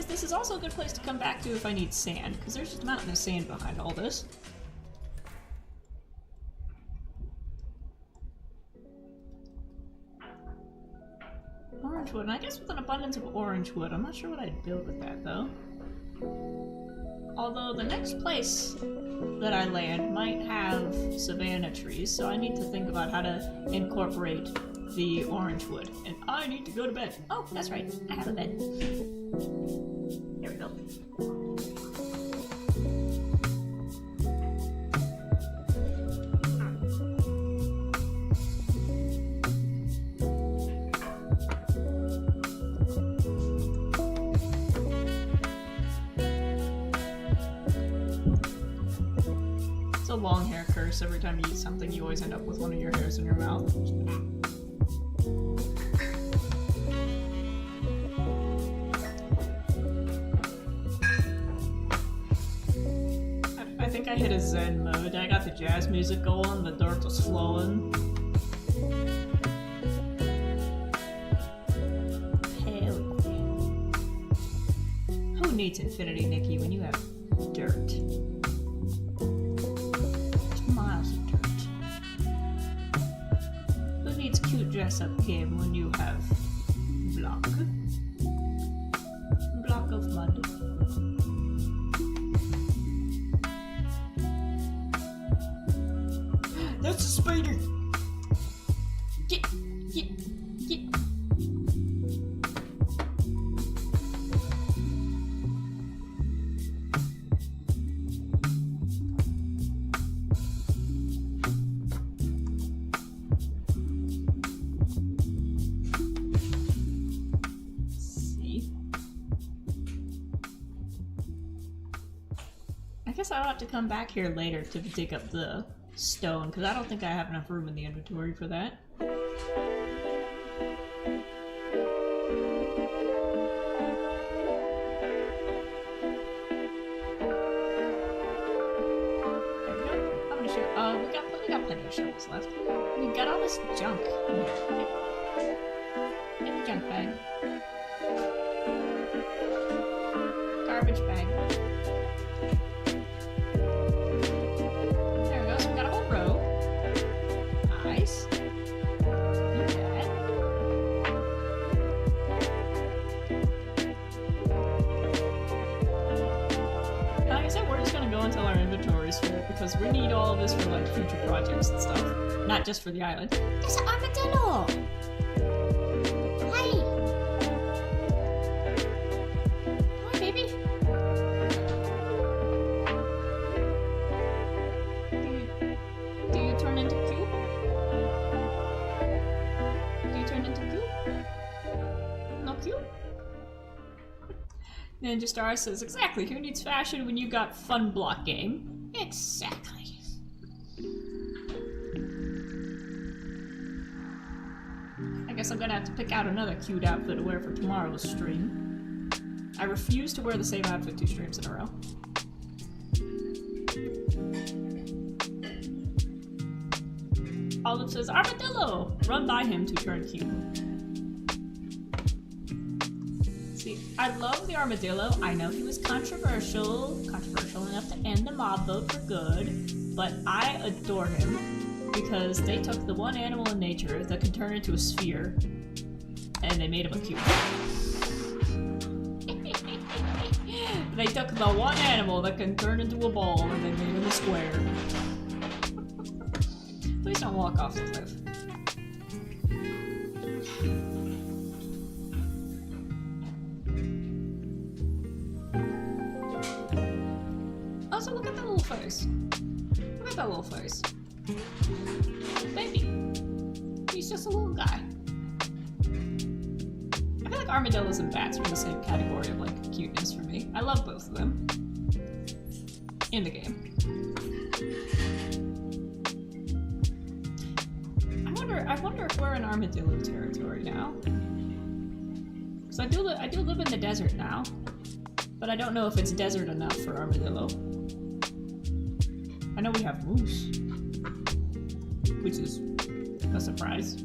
This is also a good place to come back to if I need sand, because there's just a mountain of sand behind all this. Orange wood, and I guess with an abundance of orange wood. I'm not sure what I'd build with that, though. Although the next place that I land might have savanna trees, so I need to think about how to incorporate the orange wood. And I need to go to bed. Oh, that's right. I have a bed. There we go. long hair curse. Every time you eat something, you always end up with one of your hairs in your mouth. I think I hit a zen mode. I got the jazz music going, the dirt was flowing. Hell yeah. Who needs infinity, Nikki, when you have dirt? Just miles of dirt. Who needs cute dress-up game when you have block? Block of mud. That's a spider! Get. See? I guess I'll have to come back here later to dig up the stone, because I don't think I have enough room in the inventory for that. There we go. How many shovels? We got plenty of shovels left. We got all this junk in here. Get the junk bag. Garbage bag. Until our inventory is full, because we need all of this for like future projects and stuff, not just for the island. There's an armadillo! Hi! Hi, baby! Do you turn into cube? Do you turn into cube? No cube? Ninja Star says, exactly, who needs fashion when you got fun block game? Exactly. I guess I'm gonna have to pick out another cute outfit to wear for tomorrow's stream. I refuse to wear the same outfit 2 streams in a row. Olive says, armadillo! Run by him to turn cute. I love the armadillo. I know he was controversial enough to end the mob vote for good, but I adore him because they took the one animal in nature that can turn into a sphere and they made him a cube. They took the one animal that can turn into a ball and they made him a square. Please don't walk off the cliff. Also, look at that little face. Look at that little face. Baby. He's just a little guy. I feel like armadillos and bats are in the same category of like cuteness for me. I love both of them. In the game. I wonder if we're in armadillo territory now. So I do live in the desert now, but I don't know if it's desert enough for armadillo. I know we have moose, which is a surprise.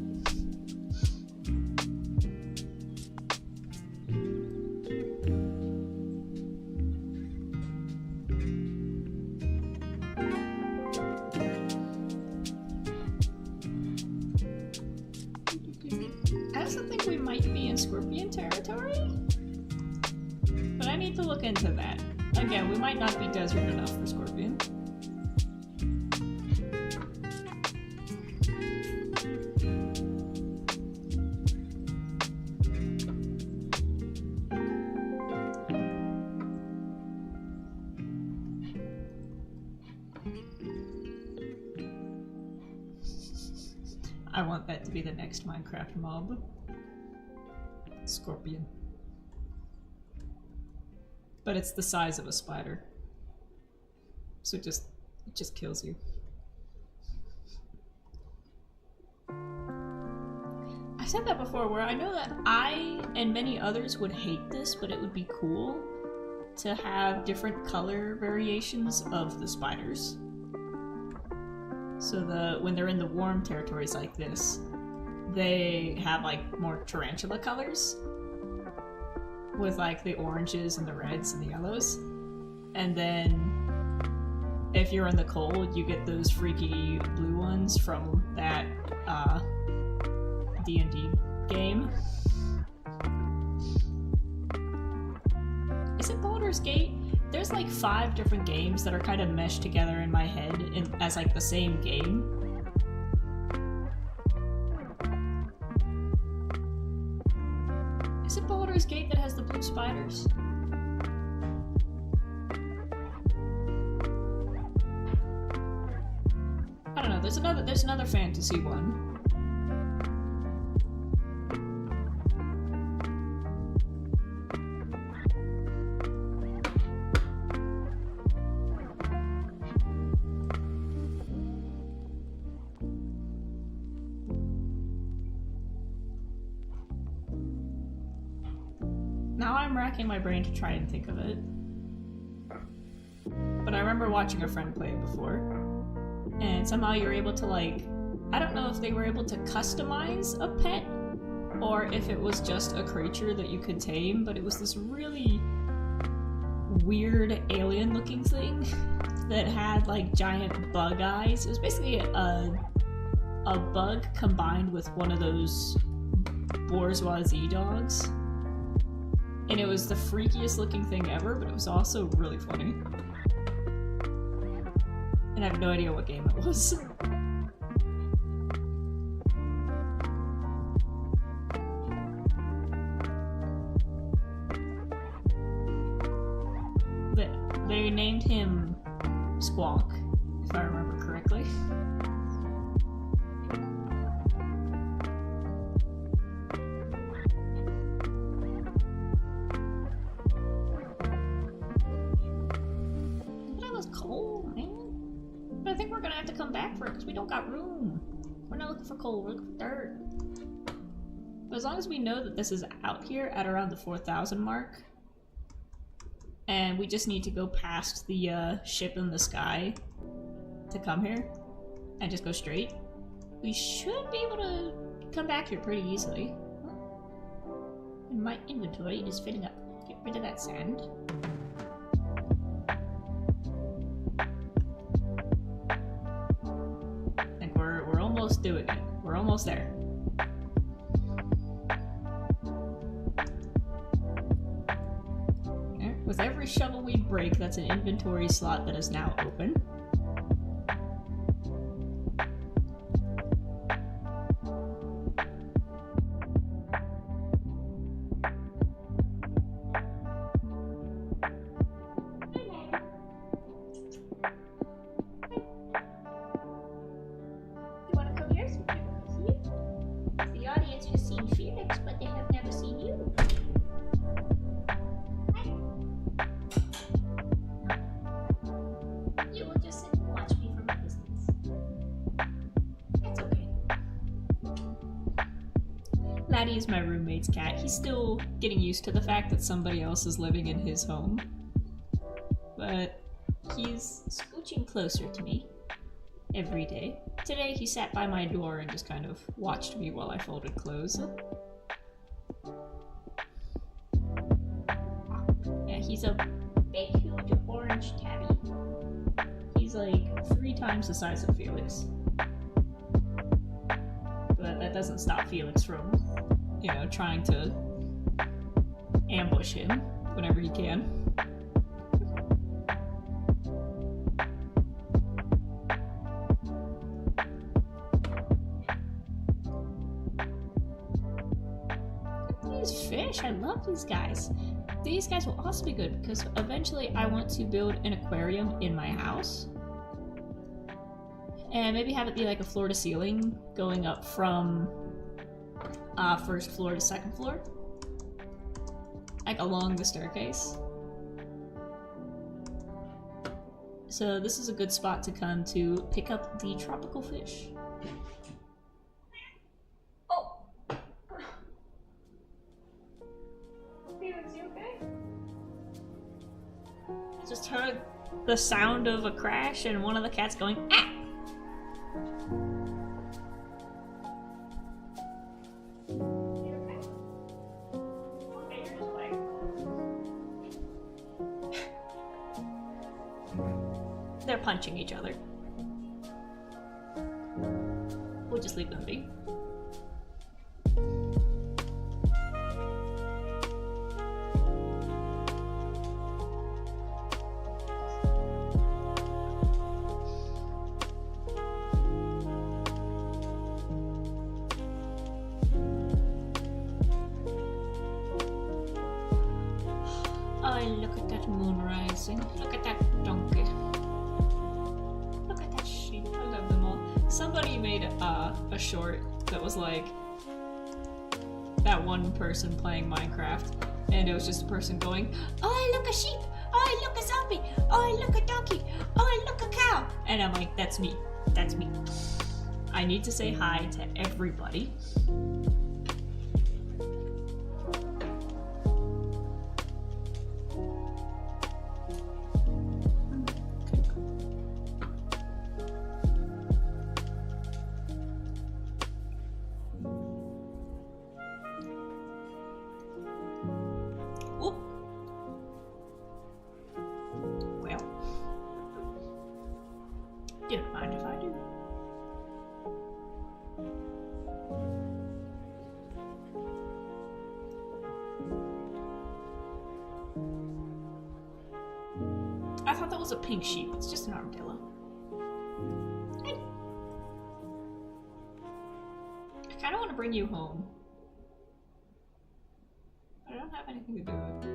I also think we might be in scorpion territory, but I need to look into that. Again, we might not be desert enough for scorpion. I want that to be the next Minecraft mob. Scorpion. But it's the size of a spider. So it just kills you. I said that before, where I know that I and many others would hate this, but it would be cool to have different color variations of the spiders. So when they're in the warm territories like this, they have like more tarantula colors with like the oranges and the reds and the yellows. And then if you're in the cold, you get those freaky blue ones from that D&D game. Is it Baldur's Gate? There's like 5 different games that are kind of meshed together in my head as like the same game. Is it Baldur's Gate that has the blue spiders? I don't know. There's another fantasy one. Now I'm racking my brain to try and think of it. But I remember watching a friend play it before. And somehow you're able to like... I don't know if they were able to customize a pet or if it was just a creature that you could tame, but it was this really weird alien looking thing that had like giant bug eyes. It was basically a bug combined with one of those bourgeoisie dogs. And it was the freakiest looking thing ever, but it was also really funny. And I have no idea what game it was. They named him Squawk, if I remember correctly. I think we're gonna have to come back for it because we don't got room. We're not looking for coal, we're looking for dirt. But as long as we know that this is out here at around the 4,000 mark, and we just need to go past the ship in the sky to come here, and just go straight, we should be able to come back here pretty easily. And my inventory is filling up. Get rid of that sand. We're almost doing it. We're almost there. Okay. With every shovel we break, that's an inventory slot that is now open. Maddie is my roommate's cat. He's still getting used to the fact that somebody else is living in his home. But he's scooching closer to me every day. Today he sat by my door and just kind of watched me while I folded clothes. Yeah, he's a big, huge orange tabby. He's like 3 times the size of Felix. But that doesn't stop Felix from, you know, trying to ambush him whenever he can. These fish, I love these guys. These guys will also be good because eventually I want to build an aquarium in my house. And maybe have it be like a floor to ceiling going up from first floor to second floor. Like along the staircase. So this is a good spot to come to pick up the tropical fish. Oh! Is he okay? I just heard the sound of a crash and one of the cats going, ah! They're punching each other. We'll just leave them be. Oh, look at that moon rising. Look at that donkey. Look at that sheep. I love them all. Somebody made a short that was like that one person playing Minecraft, and it was just a person going, "Oh, look a sheep! Oh, look a zombie! Oh, look a donkey! Oh, look a cow!" And I'm like, "That's me. That's me." I need to say hi to everybody. Don't mind if I do. I thought that was a pink sheep. It's just an armadillo. Hey. I kind of want to bring you home. I don't have anything to do with it.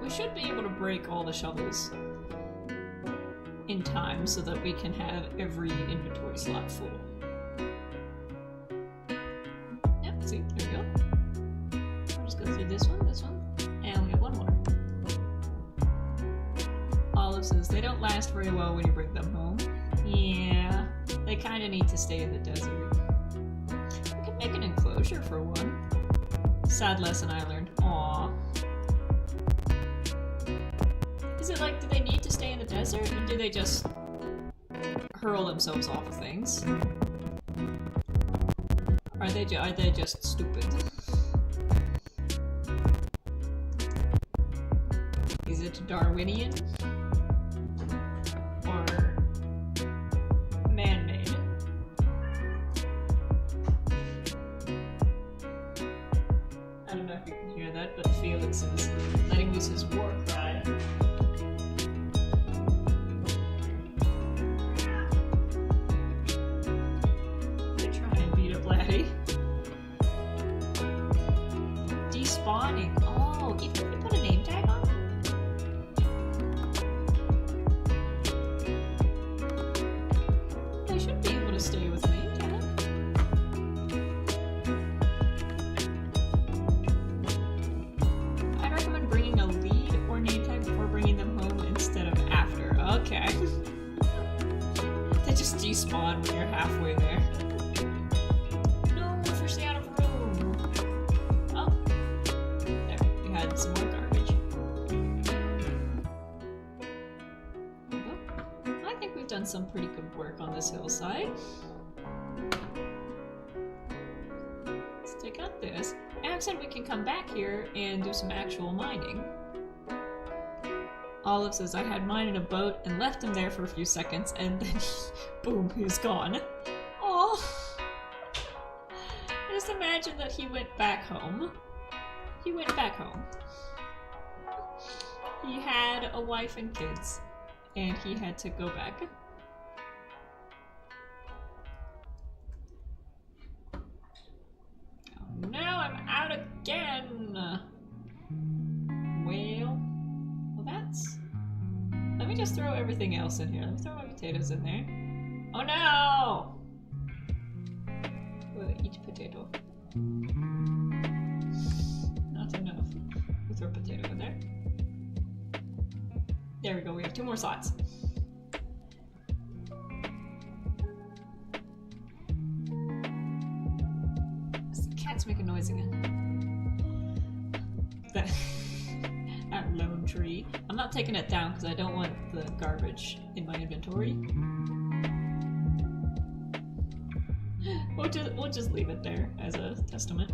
We should be able to break all the shovels in time so that we can have every inventory slot full. Yep, see, there we go. I'll just go through this one, and we have one more. Olive says they don't last very well when you bring them home. Yeah, they kind of need to stay in the desert. We could make an enclosure for one. Sad lesson I learned. Aww. Is it like, do they need to stay in the desert, or do they just hurl themselves off of things? Are they just stupid? Is it Darwinian? Or man-made? I don't know if you can hear that, but Felix is letting loose his war cry. Despawning. Oh, even if you put a name tag on them? They should be able to stay with me, can they? I'd recommend bringing a lead or name tag before bringing them home instead of after. Okay. They just despawn when you're halfway there. Some more garbage. Well, I think we've done some pretty good work on this hillside. Let's take out this. Alex said we can come back here and do some actual mining. Olive says I had mine in a boat and left him there for a few seconds and then boom, he was gone. Oh, I just imagine that he went back home. He went back home. He had a wife and kids, and he had to go back. Oh no, I'm out again! Well, that's... Let me just throw everything else in here. Let me throw my potatoes in there. Oh no! We'll eat potato. Not enough. We'll throw a potato in there. There we go, we have 2 more slots. The cats make a noise again. That, that lone tree. I'm not taking it down because I don't want the garbage in my inventory. We'll just leave it there as a testament.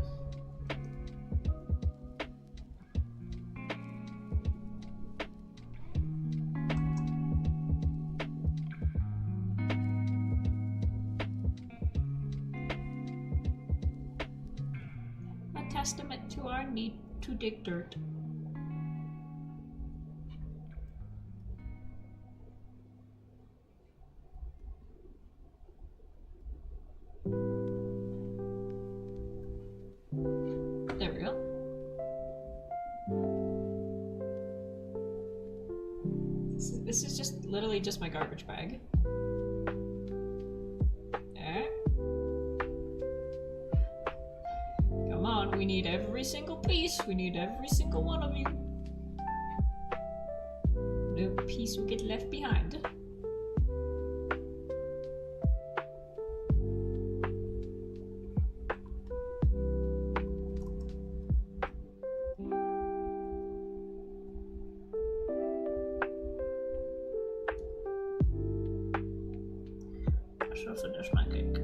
A testament to our need to dig dirt. There we go. This is just literally just my garbage bag. There. Come on, we need every single piece. We need every single one of you. No piece will get left behind. Så finish my cake.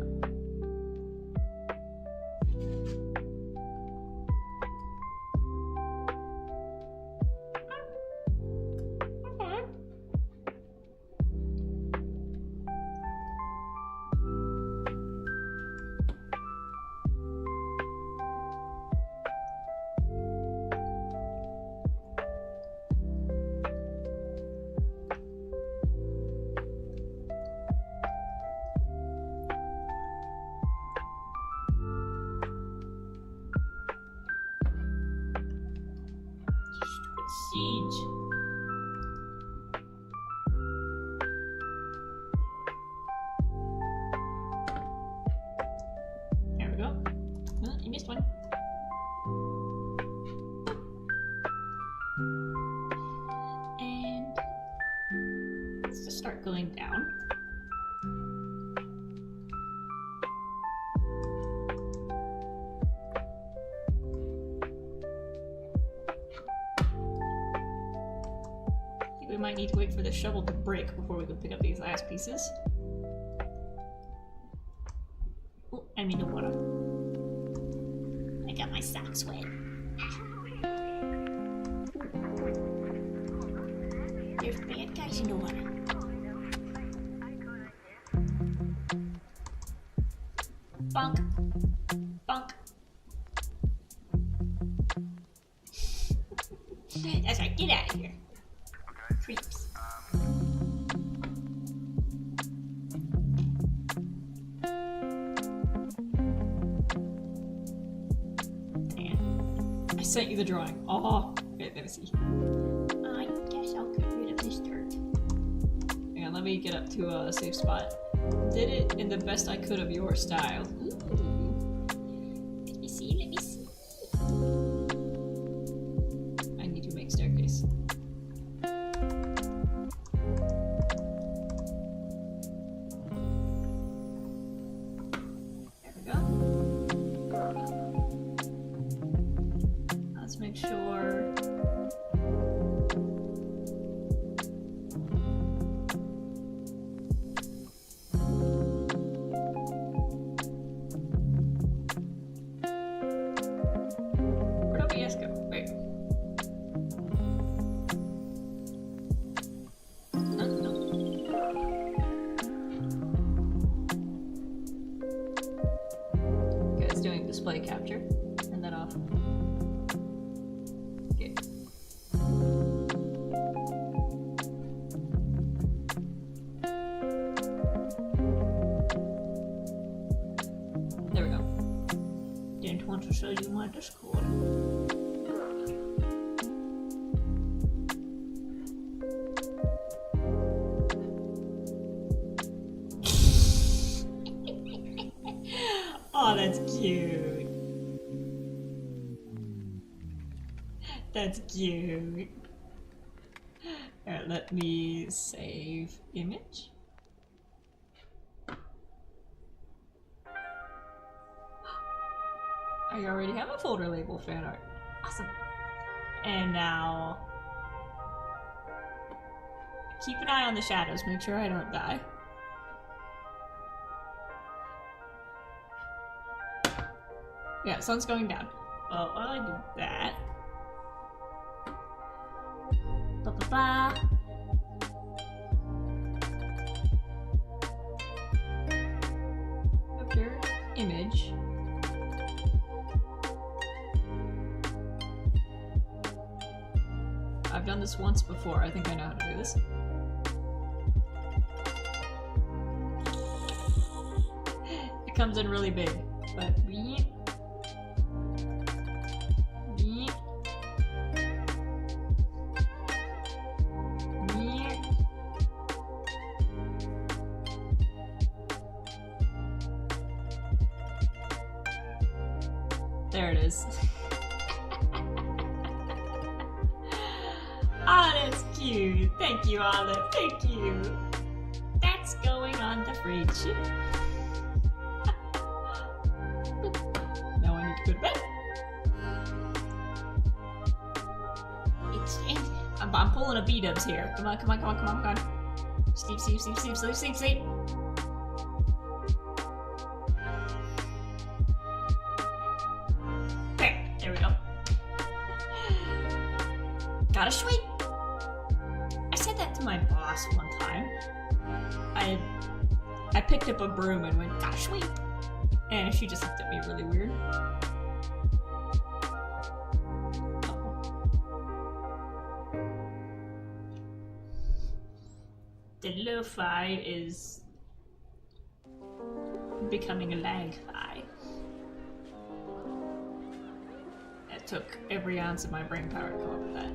Siege. There we go. Oh, you missed one. And let's just start going down. We might need to wait for the shovel to break before we can pick up these last pieces. Oh, I'm in the water. I got my socks wet. There's bad guys in the water. Bonk. Bonk. That's right, get out of here. Creeps. And I sent you the drawing. Oh, wait, let me see. I guess I'll get rid of this dirt. Hang on, let me get up to a safe spot. Did it in the best I could of your style. Ooh. Let me see, let me see. I need to make staircase. Make sure where'd OBS go? Wait. No. Okay, it's doing display capture. Turn that off. There we go. Didn't want to show you my Discord. Oh, that's cute. That's cute. Alright, let me save image. I already have a folder labeled fan art. Awesome. And now, keep an eye on the shadows. Make sure I don't die. Yeah, sun's going down. Well, while I do that, ba-ba-ba. After image. I've done this once before. I think I know how to do this. It comes in really big, but beep, beep, beep. There it is. Ah, that's cute. Thank you, Olive. Thank you. That's going on the fridge. Now I need to go to bed. I'm pulling a B-dubs here. Come on, come on, come on, come on, come on. Sleep, sleep, sleep, sleep, sleep, sleep, sleep. There we go. Gotta sweep. I said that to my boss one time. I picked up a broom and went, gotta sweep. And she just looked at me really weird. The lo-fi is becoming a lag-fi. It took every ounce of my brain power to come up with that.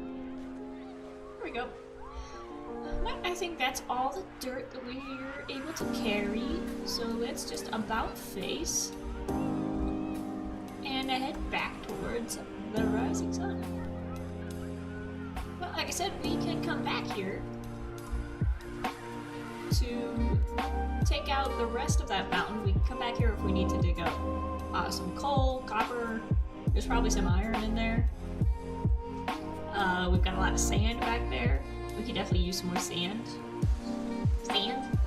There we go. Well, I think that's all the dirt that we're able to carry. So let's just about face and head back towards the rising sun. Well, like I said, we can come back here to take out the rest of that mountain. We can come back here if we need to dig up some coal, copper. There's probably some iron in there. We've got a lot of sand back there. We could definitely use some more sand. Sand?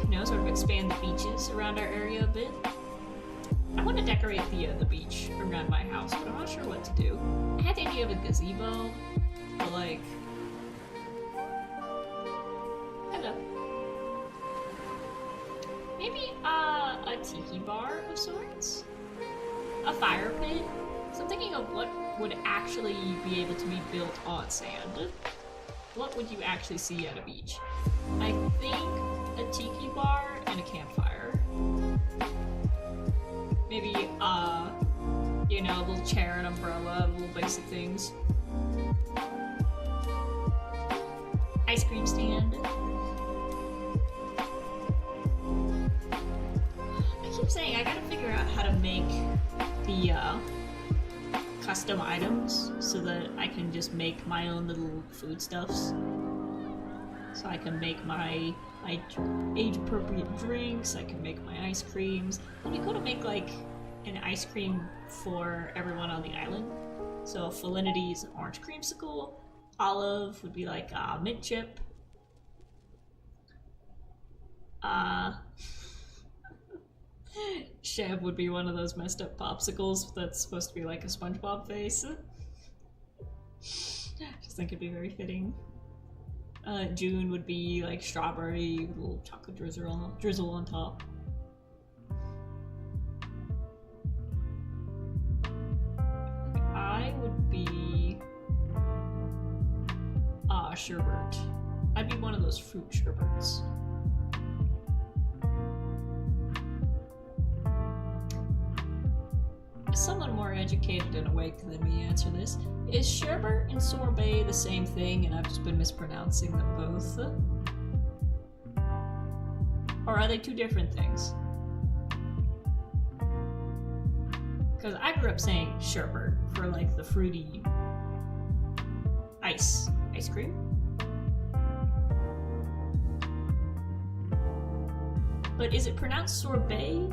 You know, sort of expand the beaches around our area a bit. I want to decorate the beach around my house, but I'm not sure what to do. I had the idea of a gazebo, but like... Hello. Maybe a tiki bar of sorts? A fire pit? So I'm thinking of what would actually be able to be built on sand. What would you actually see at a beach? I think a tiki bar and a campfire. Maybe, you know, a little chair and umbrella, little basic things. Ice cream stand. I keep saying I gotta figure out how to make the, custom items so that I can just make my own little foodstuffs. So I can make my age-appropriate drinks, I can make my ice creams. And you could make like an ice cream for everyone on the island. So Felinity is an orange creamsicle, Olive would be like mint chip. Chev would be one of those messed up popsicles that's supposed to be like a SpongeBob face. Just think it'd be very fitting. June would be like strawberry with a little chocolate drizzle on top. I would be sherbet. I'd be one of those fruit sherbets. Someone more educated and awake than me answer this. Is sherbet and sorbet the same thing and I've just been mispronouncing them both? Or are they two different things? Because I grew up saying sherbet for like the fruity ice ice cream. But is it pronounced sorbet?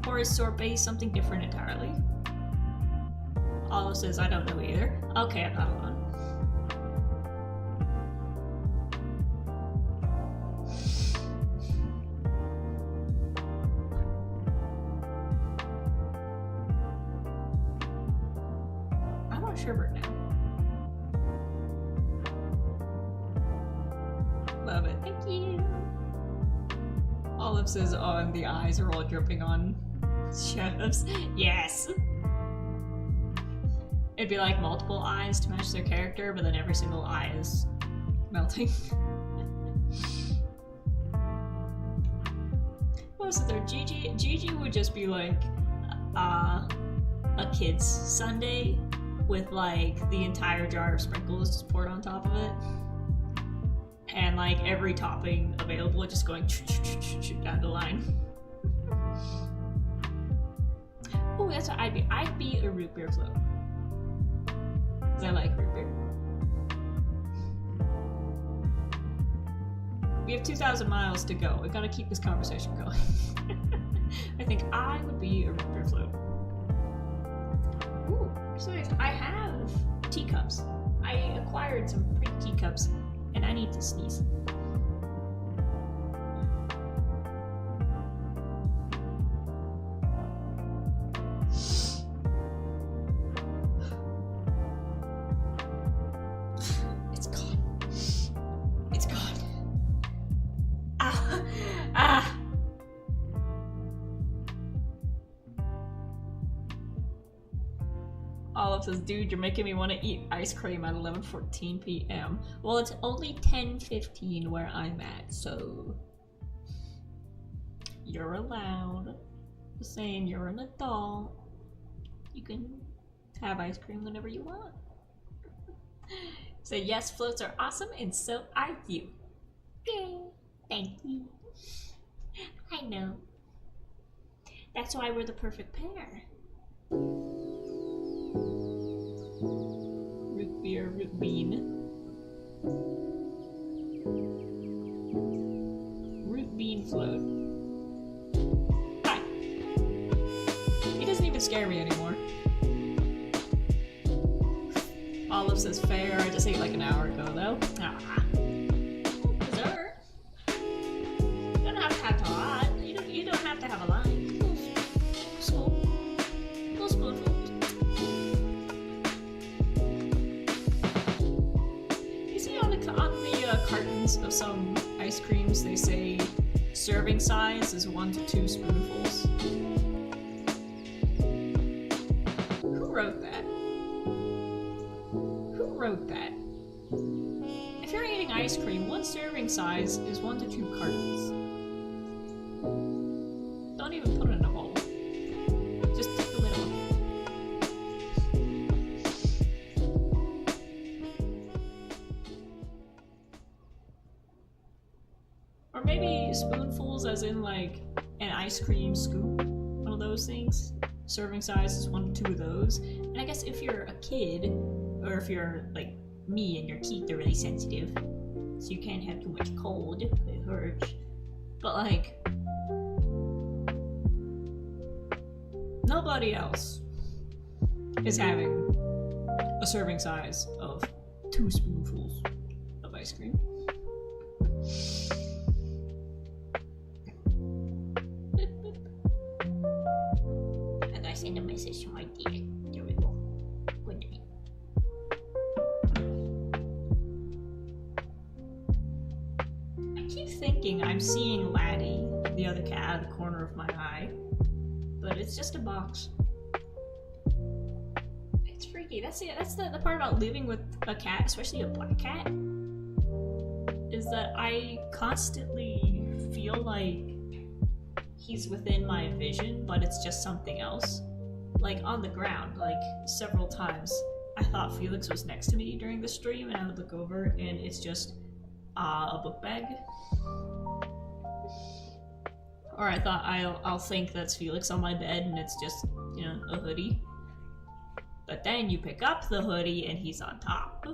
Or is sorbet something different entirely? Olive says, I don't know either. Okay, I'm not alone. I want sherbet now. Love it. Thank you. Olive says, oh, and the eyes are all dripping on chefs. Yes! It'd be like multiple eyes to match their character, but then every single eye is melting. What was it there? Gigi would just be like a kid's sundae with like the entire jar of sprinkles just poured on top of it. And like every topping available just going down the line. Oh, that's what I'd be. I'd be a root beer float. Because I like root beer. We have 2,000 miles to go. We gotta keep this conversation going. I think I would be a root beer float. Ooh, besides, I have teacups. I acquired some pretty teacups, and I need to sneeze. Olive says, dude, you're making me want to eat ice cream at 11:14 p.m. Well, it's only 10:15 where I'm at, so you're allowed. Just saying, you're an adult. You can have ice cream whenever you want. So yes, floats are awesome, and so are you. Yay! Thank you. I know. That's why we're the perfect pair. Root beer, root bean. Root bean float. Hi. He doesn't even scare me anymore. Olive says fair. I just ate like an hour ago though. Ah. Dessert. You don't have to have a lot. You don't have to have a line. Cartons of some ice creams, they say serving size is 1 to 2 spoonfuls. Who wrote that? Who wrote that? If you're eating ice cream, one serving size is 1 to 2 cartons. Don't even put it in a bowl. Just take the lid off. Or maybe spoonfuls as in like an ice cream scoop, one of those things. Serving size is 1 to 2 of those. And I guess if you're a kid, or if you're like me and your teeth are really sensitive, so you can't have too much cold, it hurts. But like, nobody else is having a serving size of 2 spoonfuls of ice cream. Send a message to my dear. There we go. Good night. I keep thinking I'm seeing Laddie, the other cat, out of the corner of my eye, but it's just a box. It's freaky. That's the part about living with a cat, especially a black cat, is that I constantly feel like he's within my vision, but it's just something else. Like on the ground, like several times, I thought Felix was next to me during the stream, and I would look over, and it's just a book bag. Or I thought I'll think that's Felix on my bed, and it's just, you know, a hoodie. But then you pick up the hoodie, and he's on top.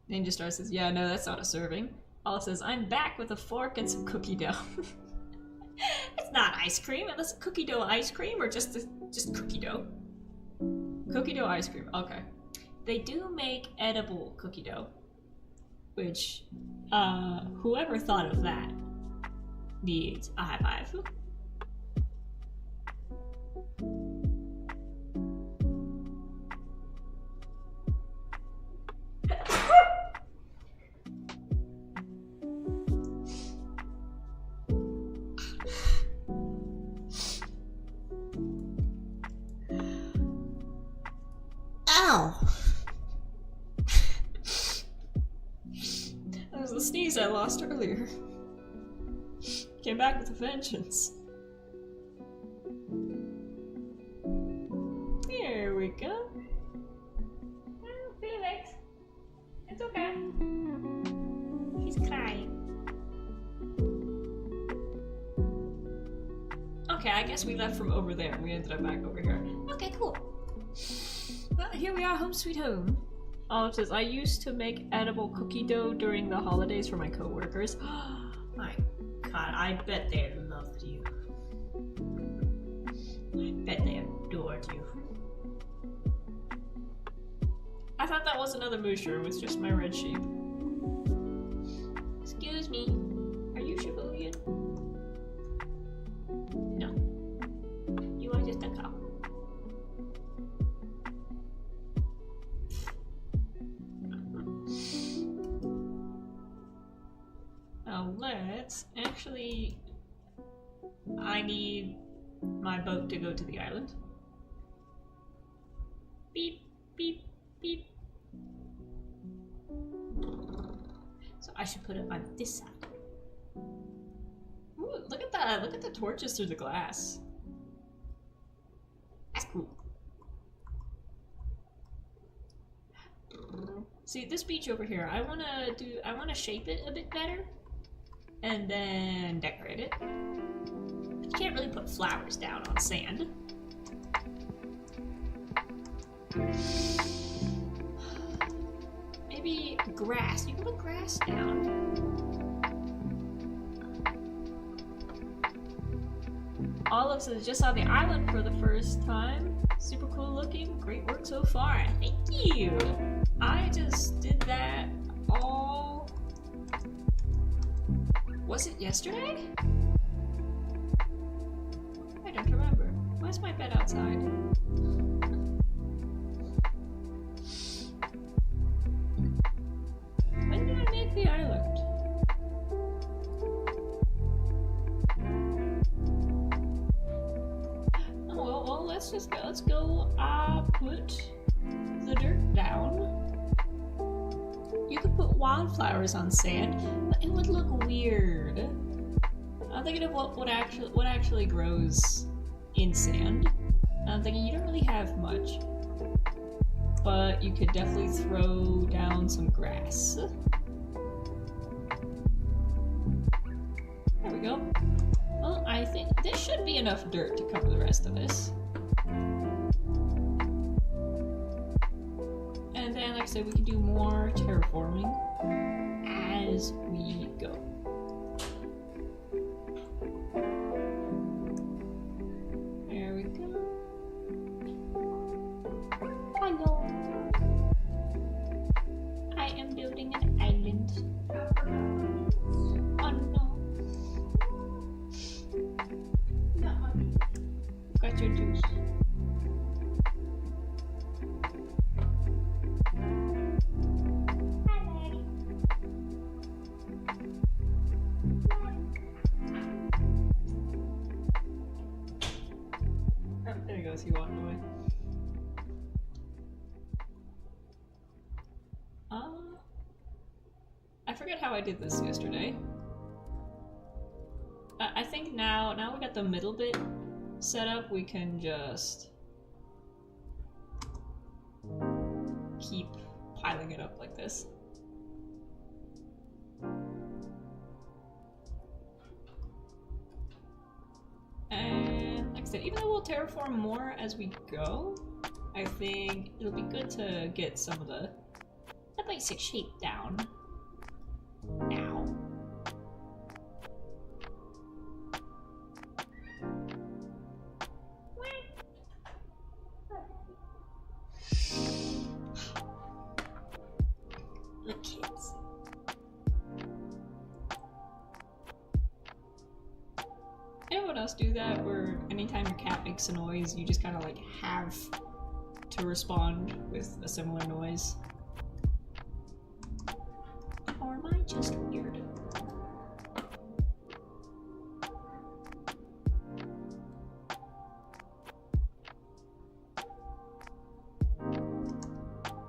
Ninja Star says, yeah, no, that's not a serving. Olive says, I'm back with a fork and some cookie dough. It's not ice cream, unless cookie dough ice cream or just cookie dough. Cookie dough ice cream, okay. They do make edible cookie dough, which, whoever thought of that needs a high five. Ow! That was the sneeze I lost earlier. Came back with a vengeance. There we go. Oh, Felix. It's okay. He's crying. Okay, I guess we left from over there and we ended up back over here. Okay, cool. Well, here we are, home sweet home. Olive says, I used to make edible cookie dough during the holidays for my coworkers. My God, I bet they loved you. I bet they adored you. I thought that was another moosher, it was just my red sheep. Excuse me, are you Shibuyan? No. You are just a cow. Now let's actually... I need my boat to go to the island. Beep, beep, beep. So I should put it on this side. Ooh, look at that! Look at the torches through the glass. That's cool. See, this beach over here, I wanna shape it a bit better. And then decorate it. You can't really put flowers down on sand. Maybe grass. You can put grass down. Olive says, just saw the island for the first time. Super cool looking. Great work so far. Thank you. I just did that all... Was it yesterday? I don't remember. Why's my bed outside? When did I make the island? Oh well, let's just go. Let's go. Put the dirt down. You could put wildflowers on sand, but it would look weird. I'm thinking of what actually grows in sand. I'm thinking you don't really have much, but you could definitely throw down some grass. There we go. Well, I think this should be enough dirt to cover the rest of this. And then, like I said, we can do more terraforming as we go. There we go. Hello. I am building an island. Oh no. Got your juice. He walked away. I forget how I did this yesterday. I think now we got the middle bit set up, we can just keep piling it up like this. And like I said, even though we'll terraform more as we go, I think it'll be good to get some of the the basic shape down. Now. The kids. Anyone else do that where anytime your cat makes a noise, you just kind of like have to respond with a similar noise? Or am I just weird?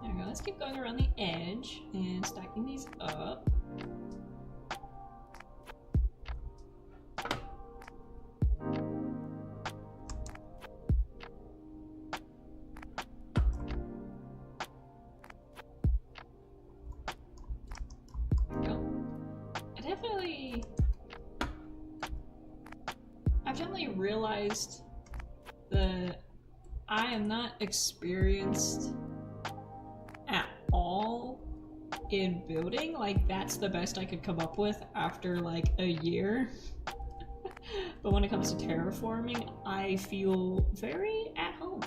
There we go. Let's keep going around the edge and stacking these up. I've definitely realized that I am not experienced at all in building. Like, that's the best I could come up with after like a year. But when it comes to terraforming, I feel very at home.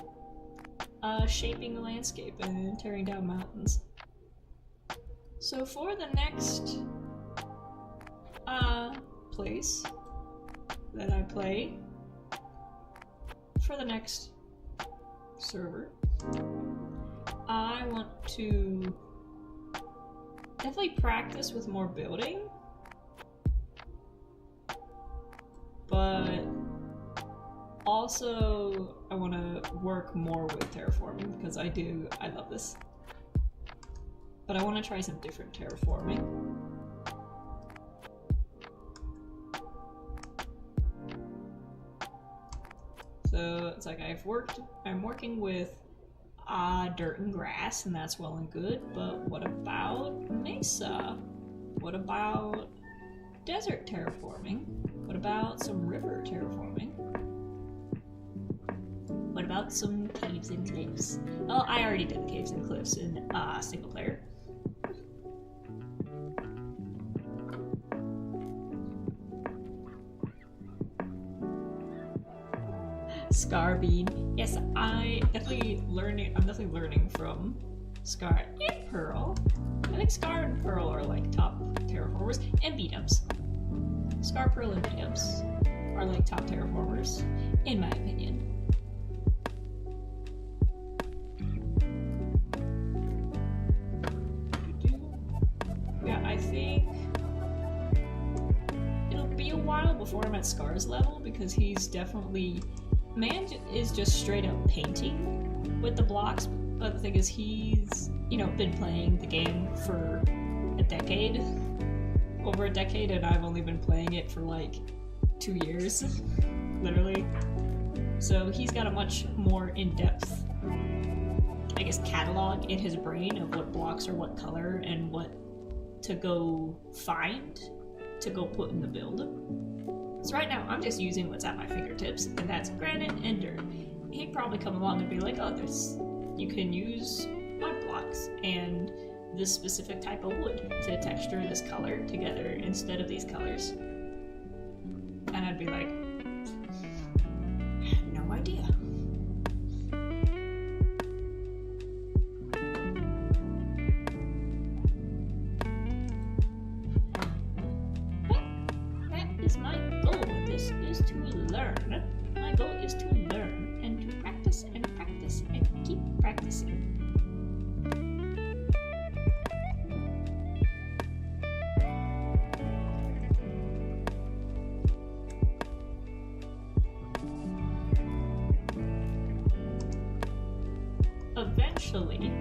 Shaping the landscape and tearing down mountains. So for the next place that I play, for the next server, I want to definitely practice with more building, but also I want to work more with terraforming because I love this. But I want to try some different terraforming. So it's like I'm working with dirt and grass, and that's well and good, but what about mesa? What about desert terraforming? What about some river terraforming? What about some caves and cliffs? Well, I already did caves and cliffs in single player. Scar bean. Yes, I'm definitely learning from Scar and Pearl. I think Scar and Pearl are like top terraformers, and beat-ups. Scar, Pearl, and beat-ups are like top terraformers, in my opinion. Yeah, I think it'll be a while before I'm at Scar's level because he's definitely is just straight up painting with the blocks, but the thing is he's, been playing the game for over a decade, and I've only been playing it for like 2 years, literally. So he's got a much more in-depth, I guess, catalog in his brain of what blocks are what color and what to go find to go put in the build. So right now, I'm just using what's at my fingertips, and that's granite and dirt. He'd probably come along and be like, oh, you can use mud blocks and this specific type of wood to texture this color together instead of these colors. And I'd be like, I had no idea. My goal with this is to learn. My goal is to learn and to practice and practice and keep practicing. Eventually,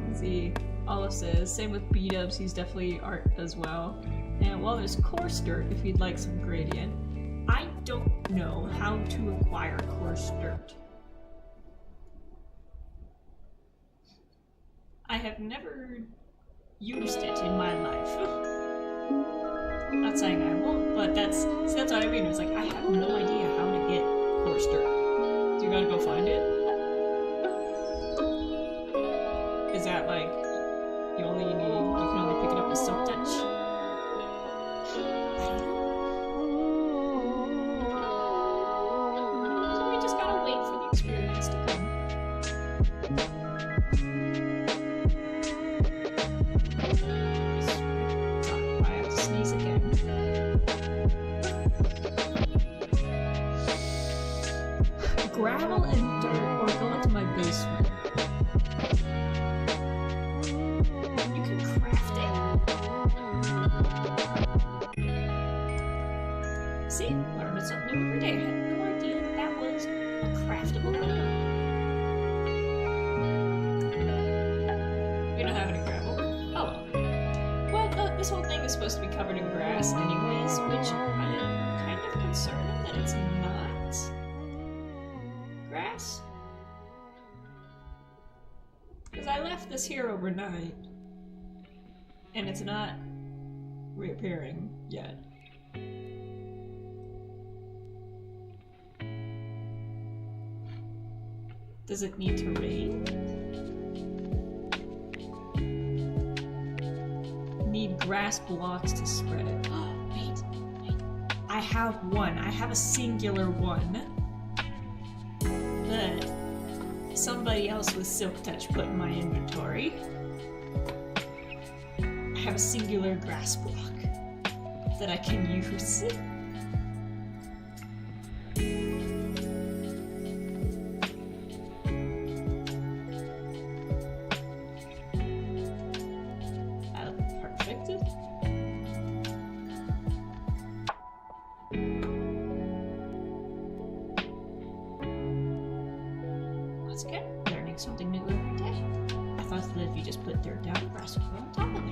let's see. Olive says, same with beat-ups, he's definitely art as well. And while there's coarse dirt, if you'd like some gradient, I don't know how to acquire coarse dirt. I have never used it in my life. I'm not saying I won't, but that's what I mean. It's like, I have no idea how to get coarse dirt. So you gotta go find it. Is that like you can only pick it up with silk touch? So we just gotta wait for the experience to come. I have to sneeze again. Gravel and dirt, or go into my basement. You can craft it. See, learning something new every day. I had no idea that was a craftable item. We don't have any gravel. Oh well. Well, this whole thing is supposed to be covered in grass anyways, which I'm kind of concerned that it's not grass. Because I left this here overnight, and it's not reappearing yet. Does it need to rain? Need grass blocks to spread it. Oh, wait. I have one. I have a singular one that somebody else with Silk Touch put in my inventory. I have a singular grass block that I can use. Perfect. Once again, learning something new every day. I thought that if you just put dirt down, grass would grow on top of it.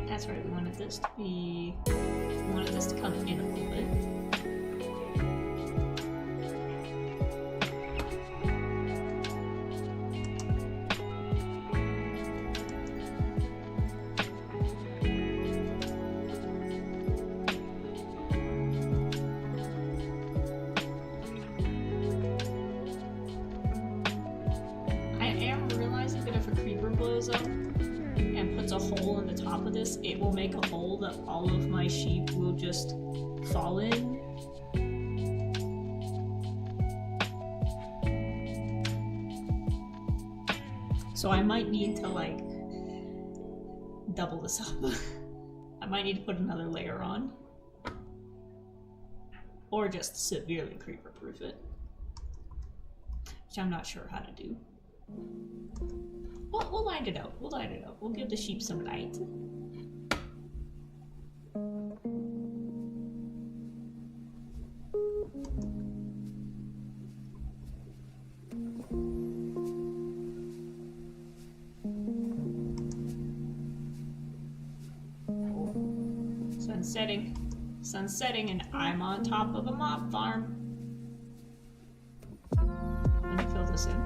That's right, we wanted this to come in a little bit. I am realizing that if a creeper blows up and puts a hole in the top of this, it will make a hole that all of my sheep will just fall in. So I might need to like double this up. I might need to put another layer on. Or just severely creeper proof it. Which I'm not sure how to do. We'll line it out. We'll line it out. We'll give the sheep some light. Sun's setting, and I'm on top of a mob farm. Let me fill this in.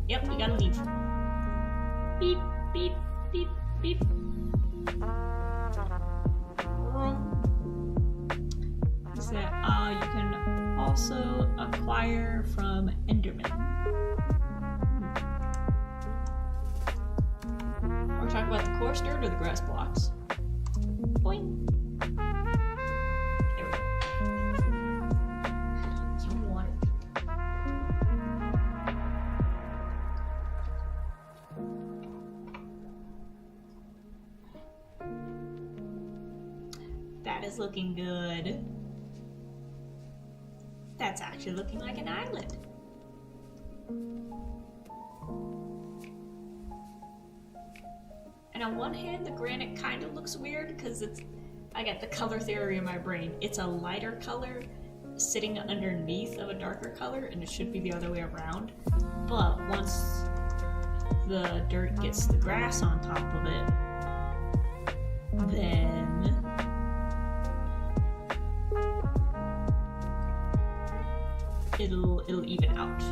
Yep, we gotta leave. Beep, beep, beep, beep. He said, you can also acquire from Enderman. We're talking about the coarse dirt or the grass blocks. Boing. There we go. You want it. That is looking good. That's actually looking like an island. And on one hand, the granite kind of looks weird because I got the color theory in my brain. It's a lighter color sitting underneath of a darker color, and it should be the other way around. But once the dirt gets the grass on top of it, then it'll even out.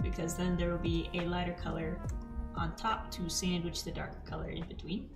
Because then there will be a lighter color on top to sandwich the darker color in between.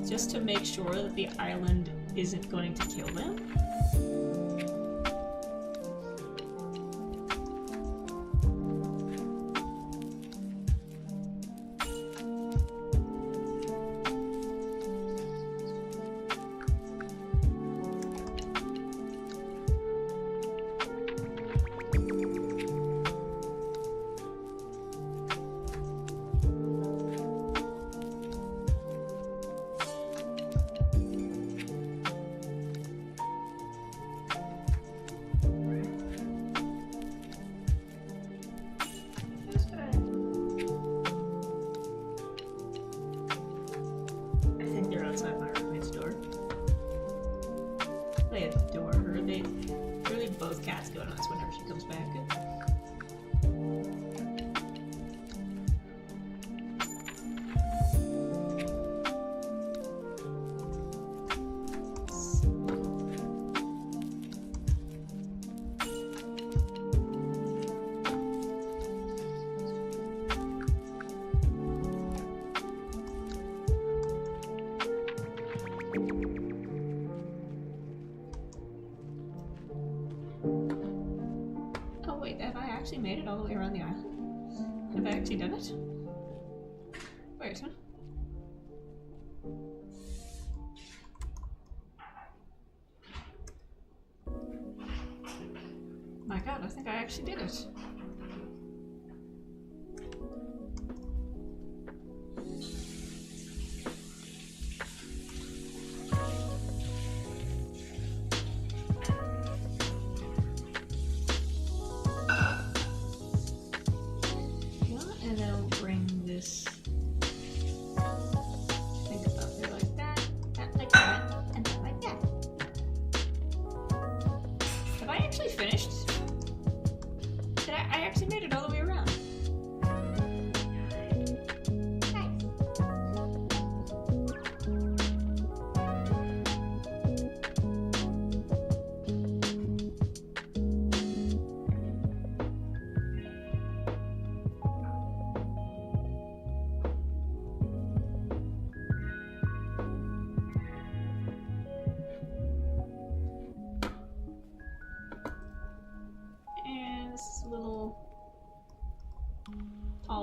Just to make sure that the island isn't going to kill them. Actually made it all the way around the island? Have I actually done it? Where is it? My god, I think I actually did it.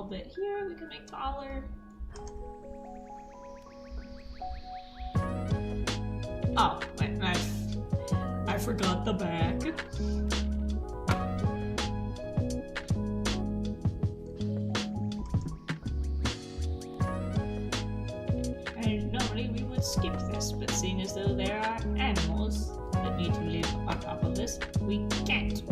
Bit here we can make taller. Oh, wait, I forgot the back. And normally we would skip this, but seeing as though there are animals that need to live on top of this, we can't.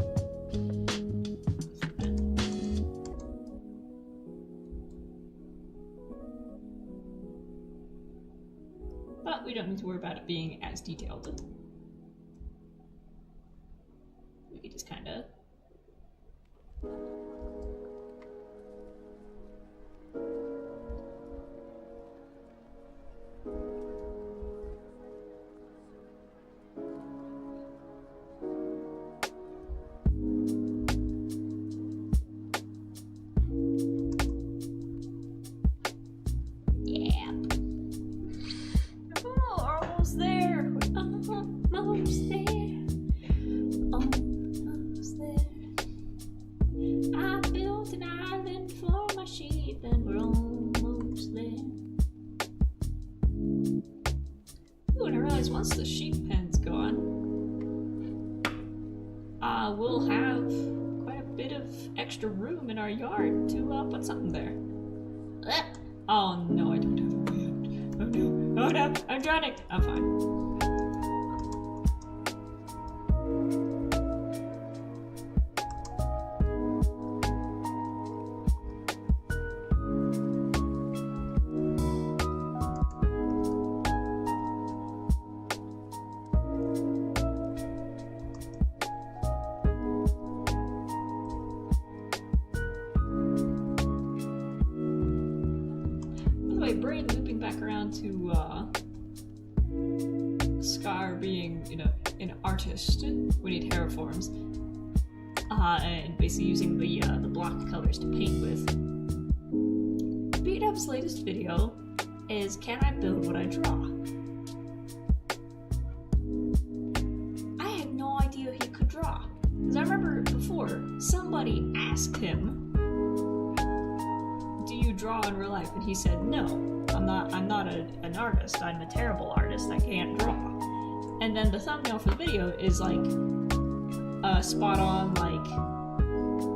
But we don't need to worry about it being as detailed. We can just kind of once the sheep pen's gone, we'll have quite a bit of extra room in our yard to put something there. Oh no, I don't have a bed. Oh no, oh no, I'm drowning. I'm fine. Brain looping back around to Scar being, you know, an artist. We need terraforms, and basically using the block colors to paint with. Beat Up's latest video is "Can I build what I draw?" I had no idea he could draw, because I remember before somebody asked him, "Do you draw in real life?" And he said, "No. I'm not an artist. I'm a terrible artist. I can't draw." And then the thumbnail for the video is like a spot on like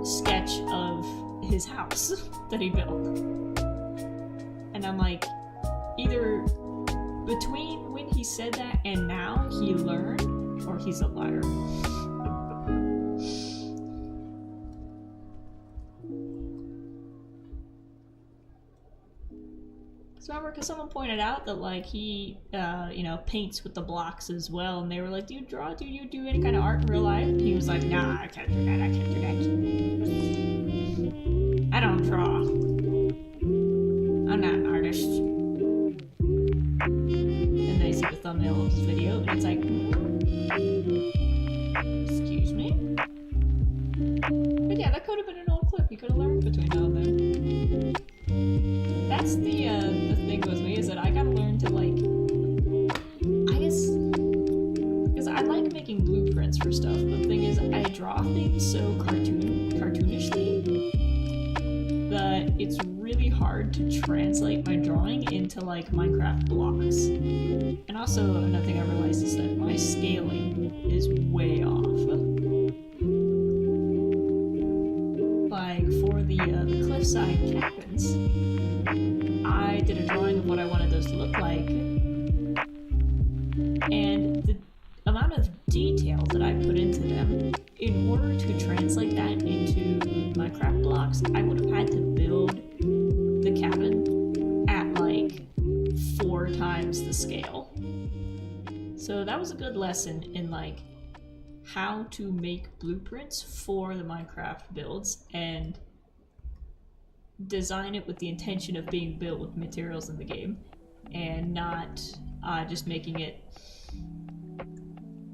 sketch of his house that he built. And I'm like, either between when he said that and now he learned, or he's a liar. So I remember because someone pointed out that like he, you know, paints with the blocks as well, and they were like, "Do you draw? Do you do any kind of art in real life?" And he was like, "Nah, I can't do that. I can't do that. I don't draw. I'm not an artist." And then you see the thumbnail of his video, and it's like, "Excuse me." But yeah, that could have been an old clip. You could have learned between now and then. That's the thing with me, is that I gotta learn to like, I guess, because I like making blueprints for stuff, but the thing is I draw things so cartoonishly that it's really hard to translate my drawing into like Minecraft blocks. And also another thing I realized is that my scaling is way off. Like for the cliffside cabins, I did a drawing of what I wanted those to look like, and the amount of detail that I put into them, in order to translate that into Minecraft blocks, I would have had to build the cabin at like 4 times the scale. So that was a good lesson in like how to make blueprints for the Minecraft builds and design it with the intention of being built with materials in the game, and not just making it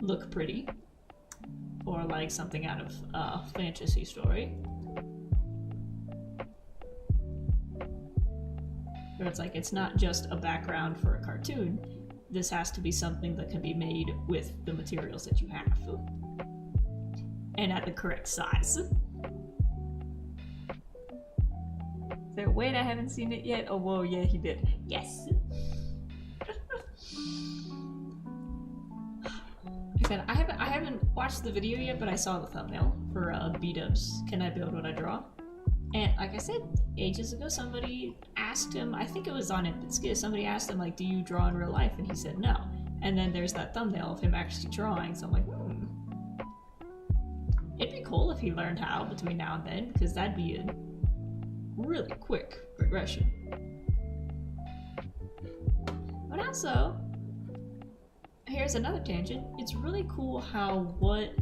look pretty or like something out of a fantasy story. Where it's like, it's not just a background for a cartoon. This has to be something that can be made with the materials that you have. And at the correct size. So wait, I haven't seen it yet. Oh, whoa, yeah, he did. Yes. Like I said, I haven't watched the video yet, but I saw the thumbnail for B-Dub's "Can I Build What I Draw?" And like I said, ages ago, somebody asked him, I think it was on Infinite, somebody asked him like, "Do you draw in real life?" And he said no. And then there's that thumbnail of him actually drawing, so I'm like, it'd be cool if he learned how between now and then, because that'd be a really quick progression. But also, here's another tangent. It's really cool how what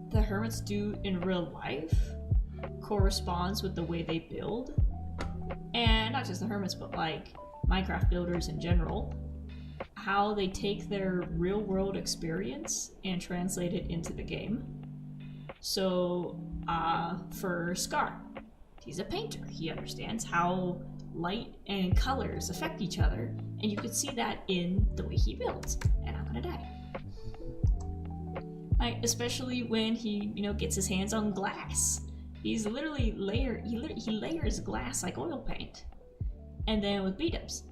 the hermits do in real life corresponds with the way they build. And not just the hermits, but like Minecraft builders in general. How they take their real world experience and translate it into the game. So, for Scar, he's a painter. He understands how light and colors affect each other, and you could see that in the way he builds. And I'm gonna die. Like, especially when he, you know, gets his hands on glass. He's literally he layers glass like oil paint. And then with B-Dubs,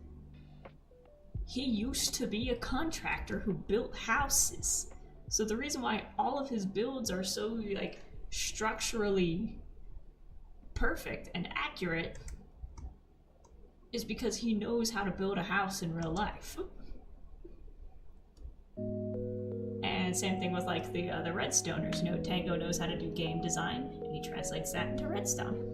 he used to be a contractor who built houses. So the reason why all of his builds are so like structurally perfect and accurate is because he knows how to build a house in real life. And same thing with like the Redstoners. You know, Tango knows how to do game design, and he translates that into Redstone.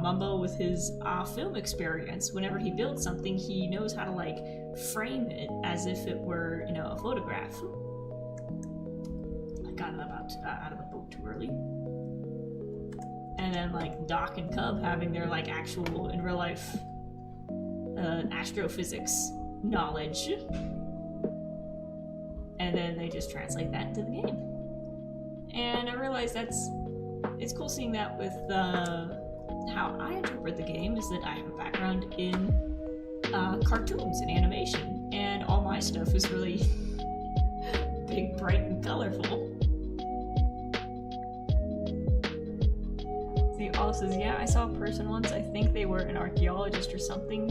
Mumbo with his film experience, whenever he builds something, he knows how to like frame it as if it were, you know, a photograph. I got him out of the boat too early. And then like Doc and Cub having their like actual in real life astrophysics knowledge, and then they just translate that into the game. And I realized it's cool seeing that with how I interpret the game is that I have a background in cartoons and animation, and all my stuff is really big, bright, and colorful. See, also says, yeah, I saw a person once, I think they were an archaeologist or something,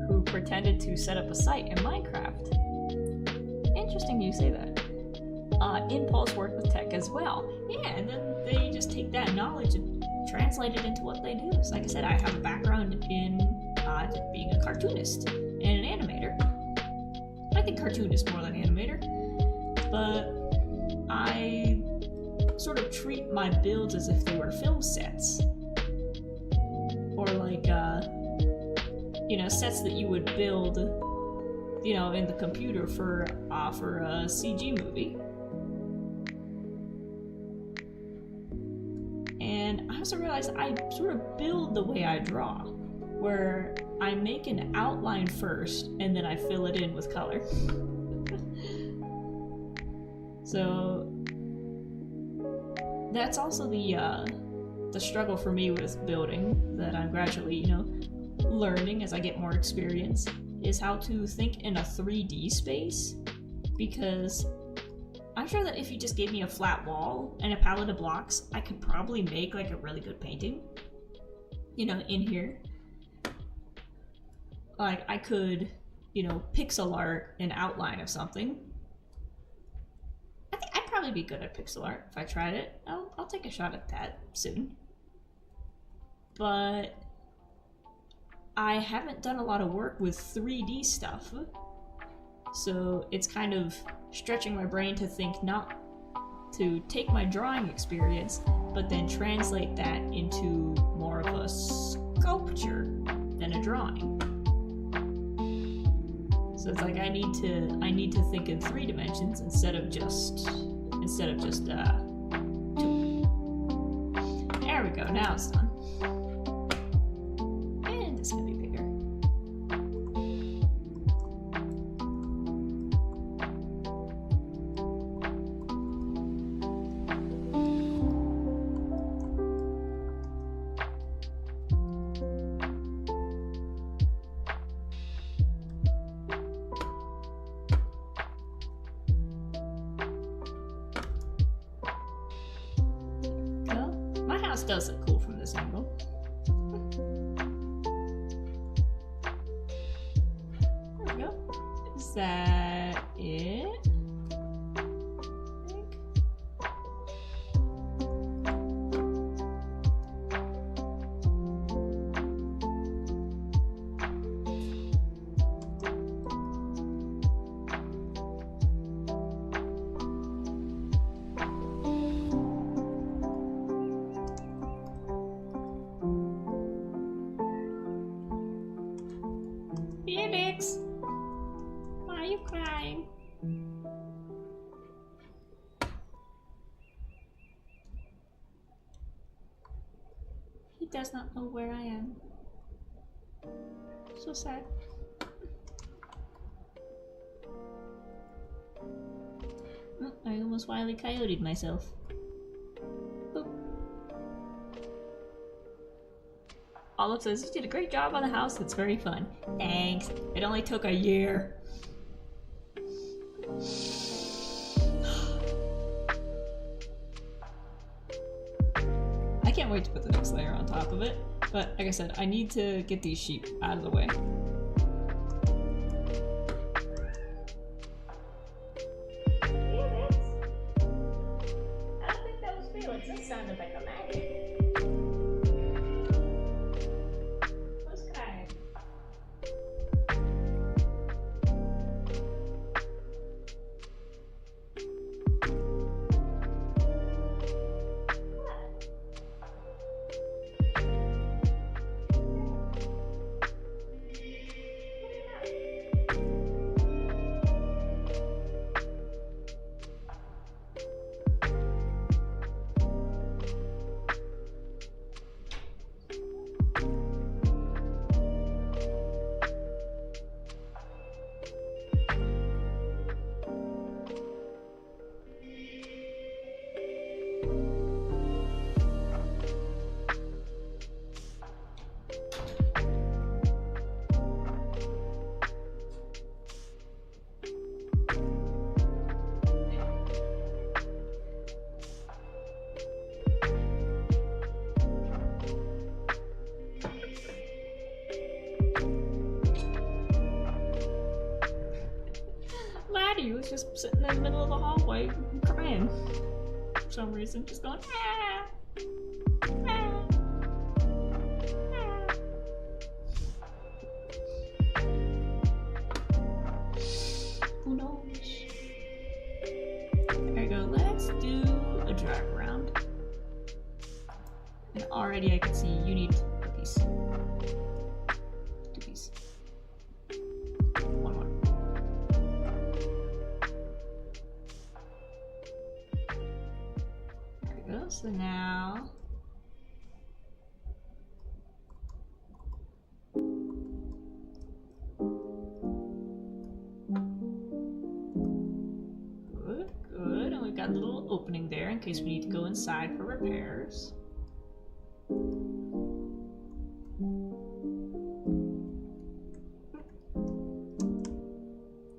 who pretended to set up a site in Minecraft. Interesting you say that. Impulse work with tech as well. Yeah, and then they just take that knowledge and translate it into what they do. So like I said, I have a background in being a cartoonist and an animator. I think cartoonist more than animator, but I sort of treat my builds as if they were film sets. Or like, you know, sets that you would build, you know, in the computer for a CG movie. And I also realized I sort of build the way I draw, where I make an outline first and then I fill it in with color. So that's also the struggle for me with building that I'm gradually, you know, learning as I get more experience, is how to think in a 3D space, because I'm sure that if you just gave me a flat wall and a palette of blocks, I could probably make like a really good painting, you know, in here. Like I could, you know, pixel art an outline of something. I think I'd probably be good at pixel art if I tried it. I'll take a shot at that soon. But I haven't done a lot of work with 3D stuff. So it's kind of stretching my brain to think not to take my drawing experience, but then translate that into more of a sculpture than a drawing. So it's like I need to think in 3 dimensions instead of just 2. There we go, now it's done. And this can be bigger. Does look cool from this angle. There we go. Is that it? Felix, why are you crying? He does not know where I am. So sad. Oh, I almost Wile E. Coyote'd myself. Boop. Olive says, you did a great job on the house, it's very fun. Thanks. It only took a year. can't wait to put the next layer on top of it. But like I said, I need to get these sheep out of the way. Felix? I don't think that was Felix. That sounded like a maggot. Who's kind? Laddie was just sitting in the middle of the hallway crying for some reason, just going, ah, ah, ah. Who knows? There we go. Let's do a drive around. And already I can see you need a piece. 2 pieces. 1 more. There we go. So now. Good, good. And we've got a little opening there in case we need to go inside for repairs.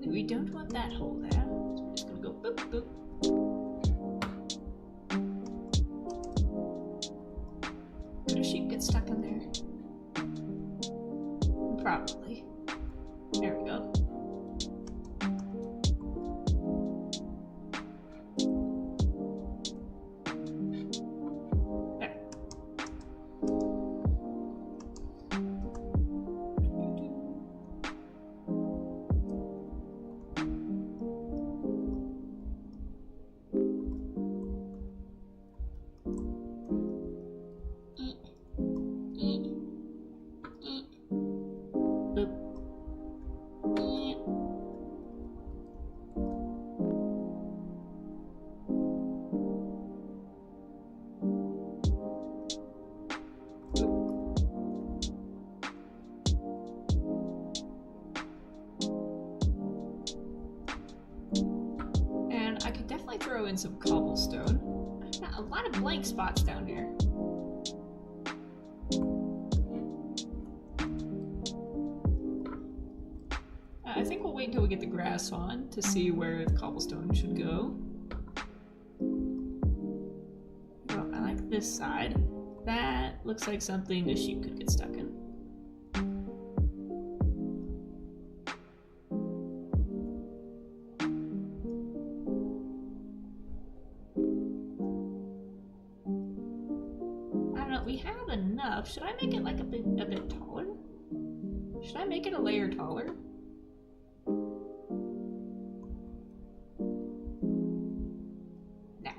We don't want that hole there, so we're just gonna go boop boop. Could a sheep get stuck in there? Probably. There we go. There. Boop. And I could definitely throw in some cobblestone. I've got a lot of blank spots down here. I think we'll wait until we get the grass on to see where the cobblestone should go. Well, I like this side. That looks like something a sheep could get stuck in. I don't know, we have enough. Should I make it like a bit taller? Should I make it a layer taller? Nah.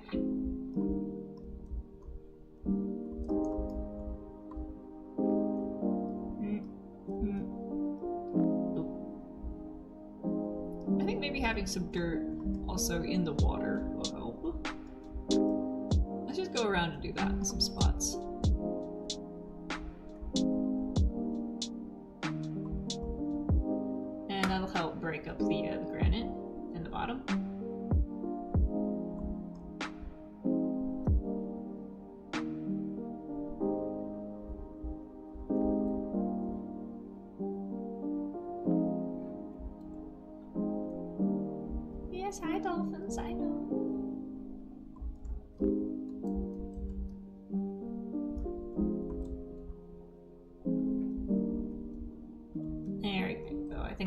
I think maybe having some dirt also in the water will help. Let's just go around and do that in some spots. And that'll help break up the granite in the bottom. Yes, hi dolphins, I know.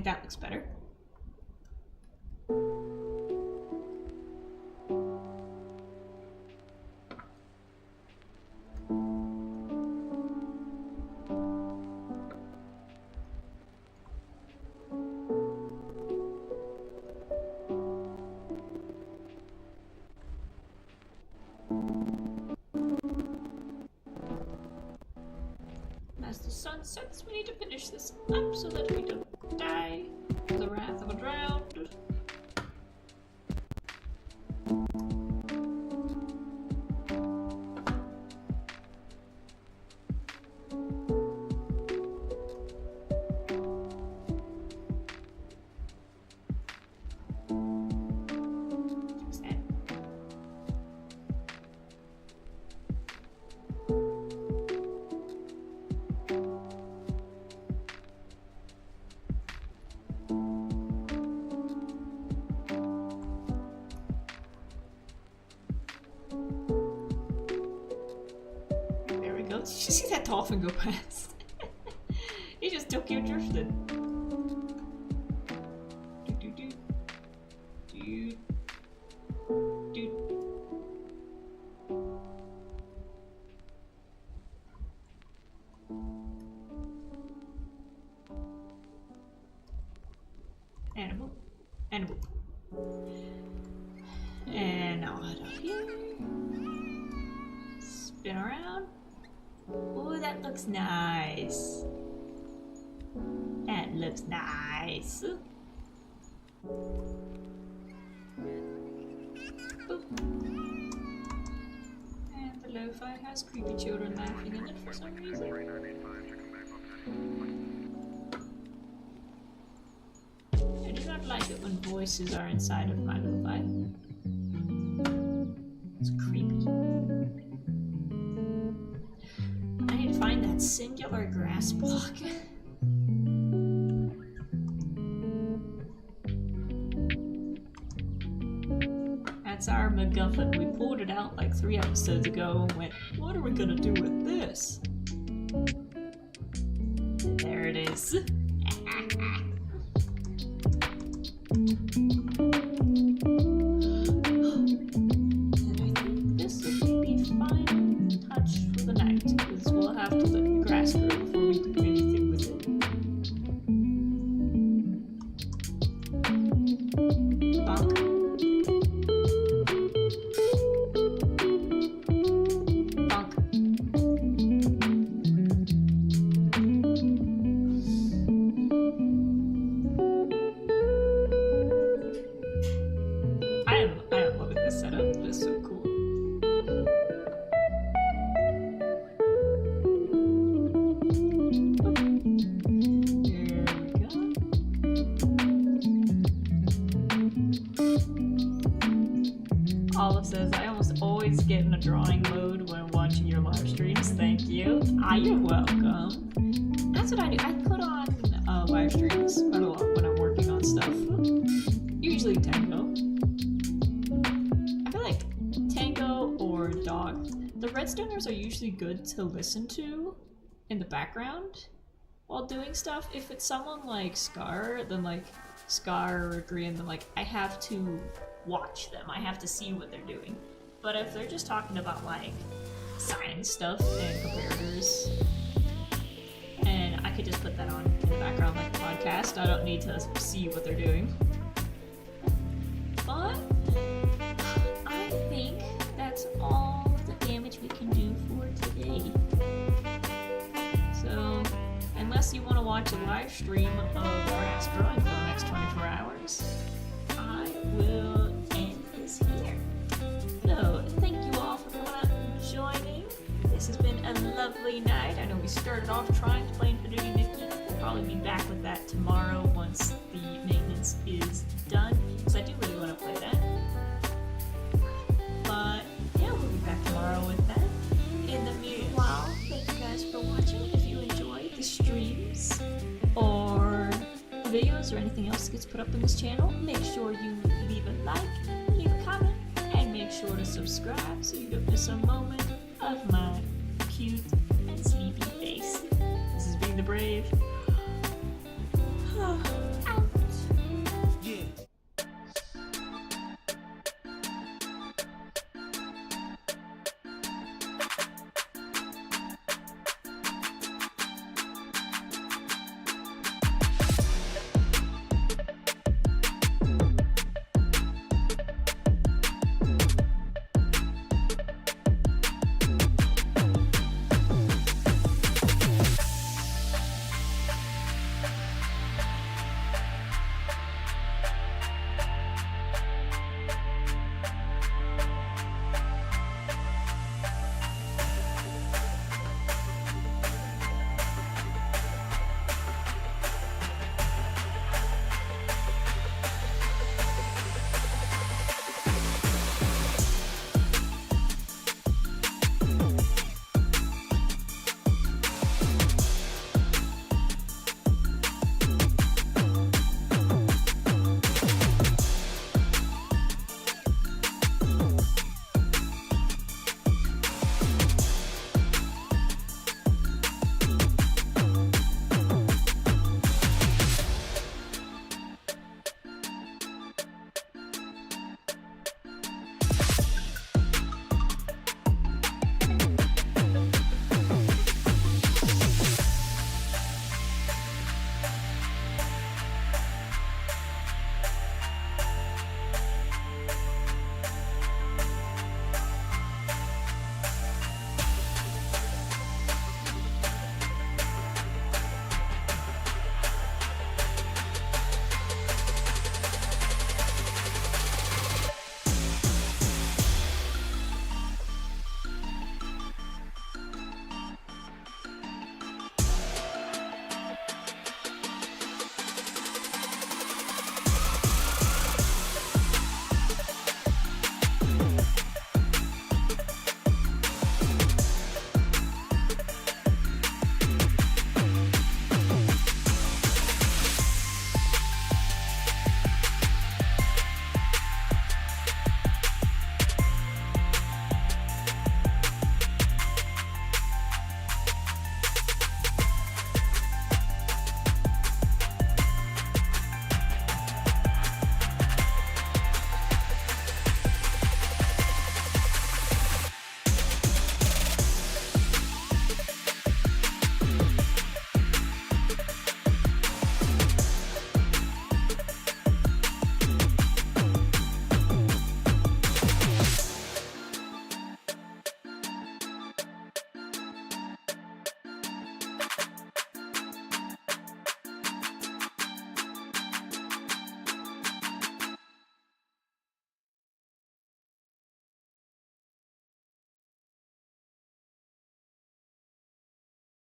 think that looks better. As the sun sets, we need to finish this up so that we don't die to the wrath of a drowned. Fix that. There we go. Did you see that dolphin go past? He just took you drifted. Do, do, do. Do, do. And a boop. And a boop. And now head up here. Spin around. Ooh, that looks nice. That looks nice. Boop. And the lo-fi has creepy children laughing in it for some reason. I do not like it when voices are inside of my lo-fi. It's creepy. I need to find that singular grass block. That's our MacGuffin. We pulled it out like 3 episodes ago and went, what are we gonna do with this? And there it is. And I think this will be the final touch for the night, because we'll have to let the grass grow before we do anything with it. Bonk. I am loving this setup. It's so cool. There we go. Olive says, I almost always get in a drawing mode when watching your live streams. Thank you. You're welcome. That's what I do. I put on live streams quite a lot when I'm working on stuff. Usually Tango. I feel like Tango or Dog. The Redstoners are usually good to listen to in the background while doing stuff. If it's someone like Scar, then like Scar or Green, then like I have to watch them. I have to see what they're doing. But if they're just talking about like science stuff and comparators, and I could just put that on in the background like a podcast. I don't need to see what they're doing. But I think that's all the damage we can do for today. So unless you want to watch a live stream of grass growing for the next 24 hours, I will end this here. So thank you all for coming out and joining. This has been a lovely night. I know we started off trying to play Infinity Nikki. We'll probably be back with that tomorrow once the maintenance is done, because I do really want to play that. But yeah, we'll be back tomorrow with that. In the meanwhile, thank you guys for watching. If you enjoyed the streams or videos or anything else that gets put up on this channel, make sure you leave a like, leave a comment, and make sure to subscribe so you don't miss a moment of my cute and sleepy face. This is Being the Brave.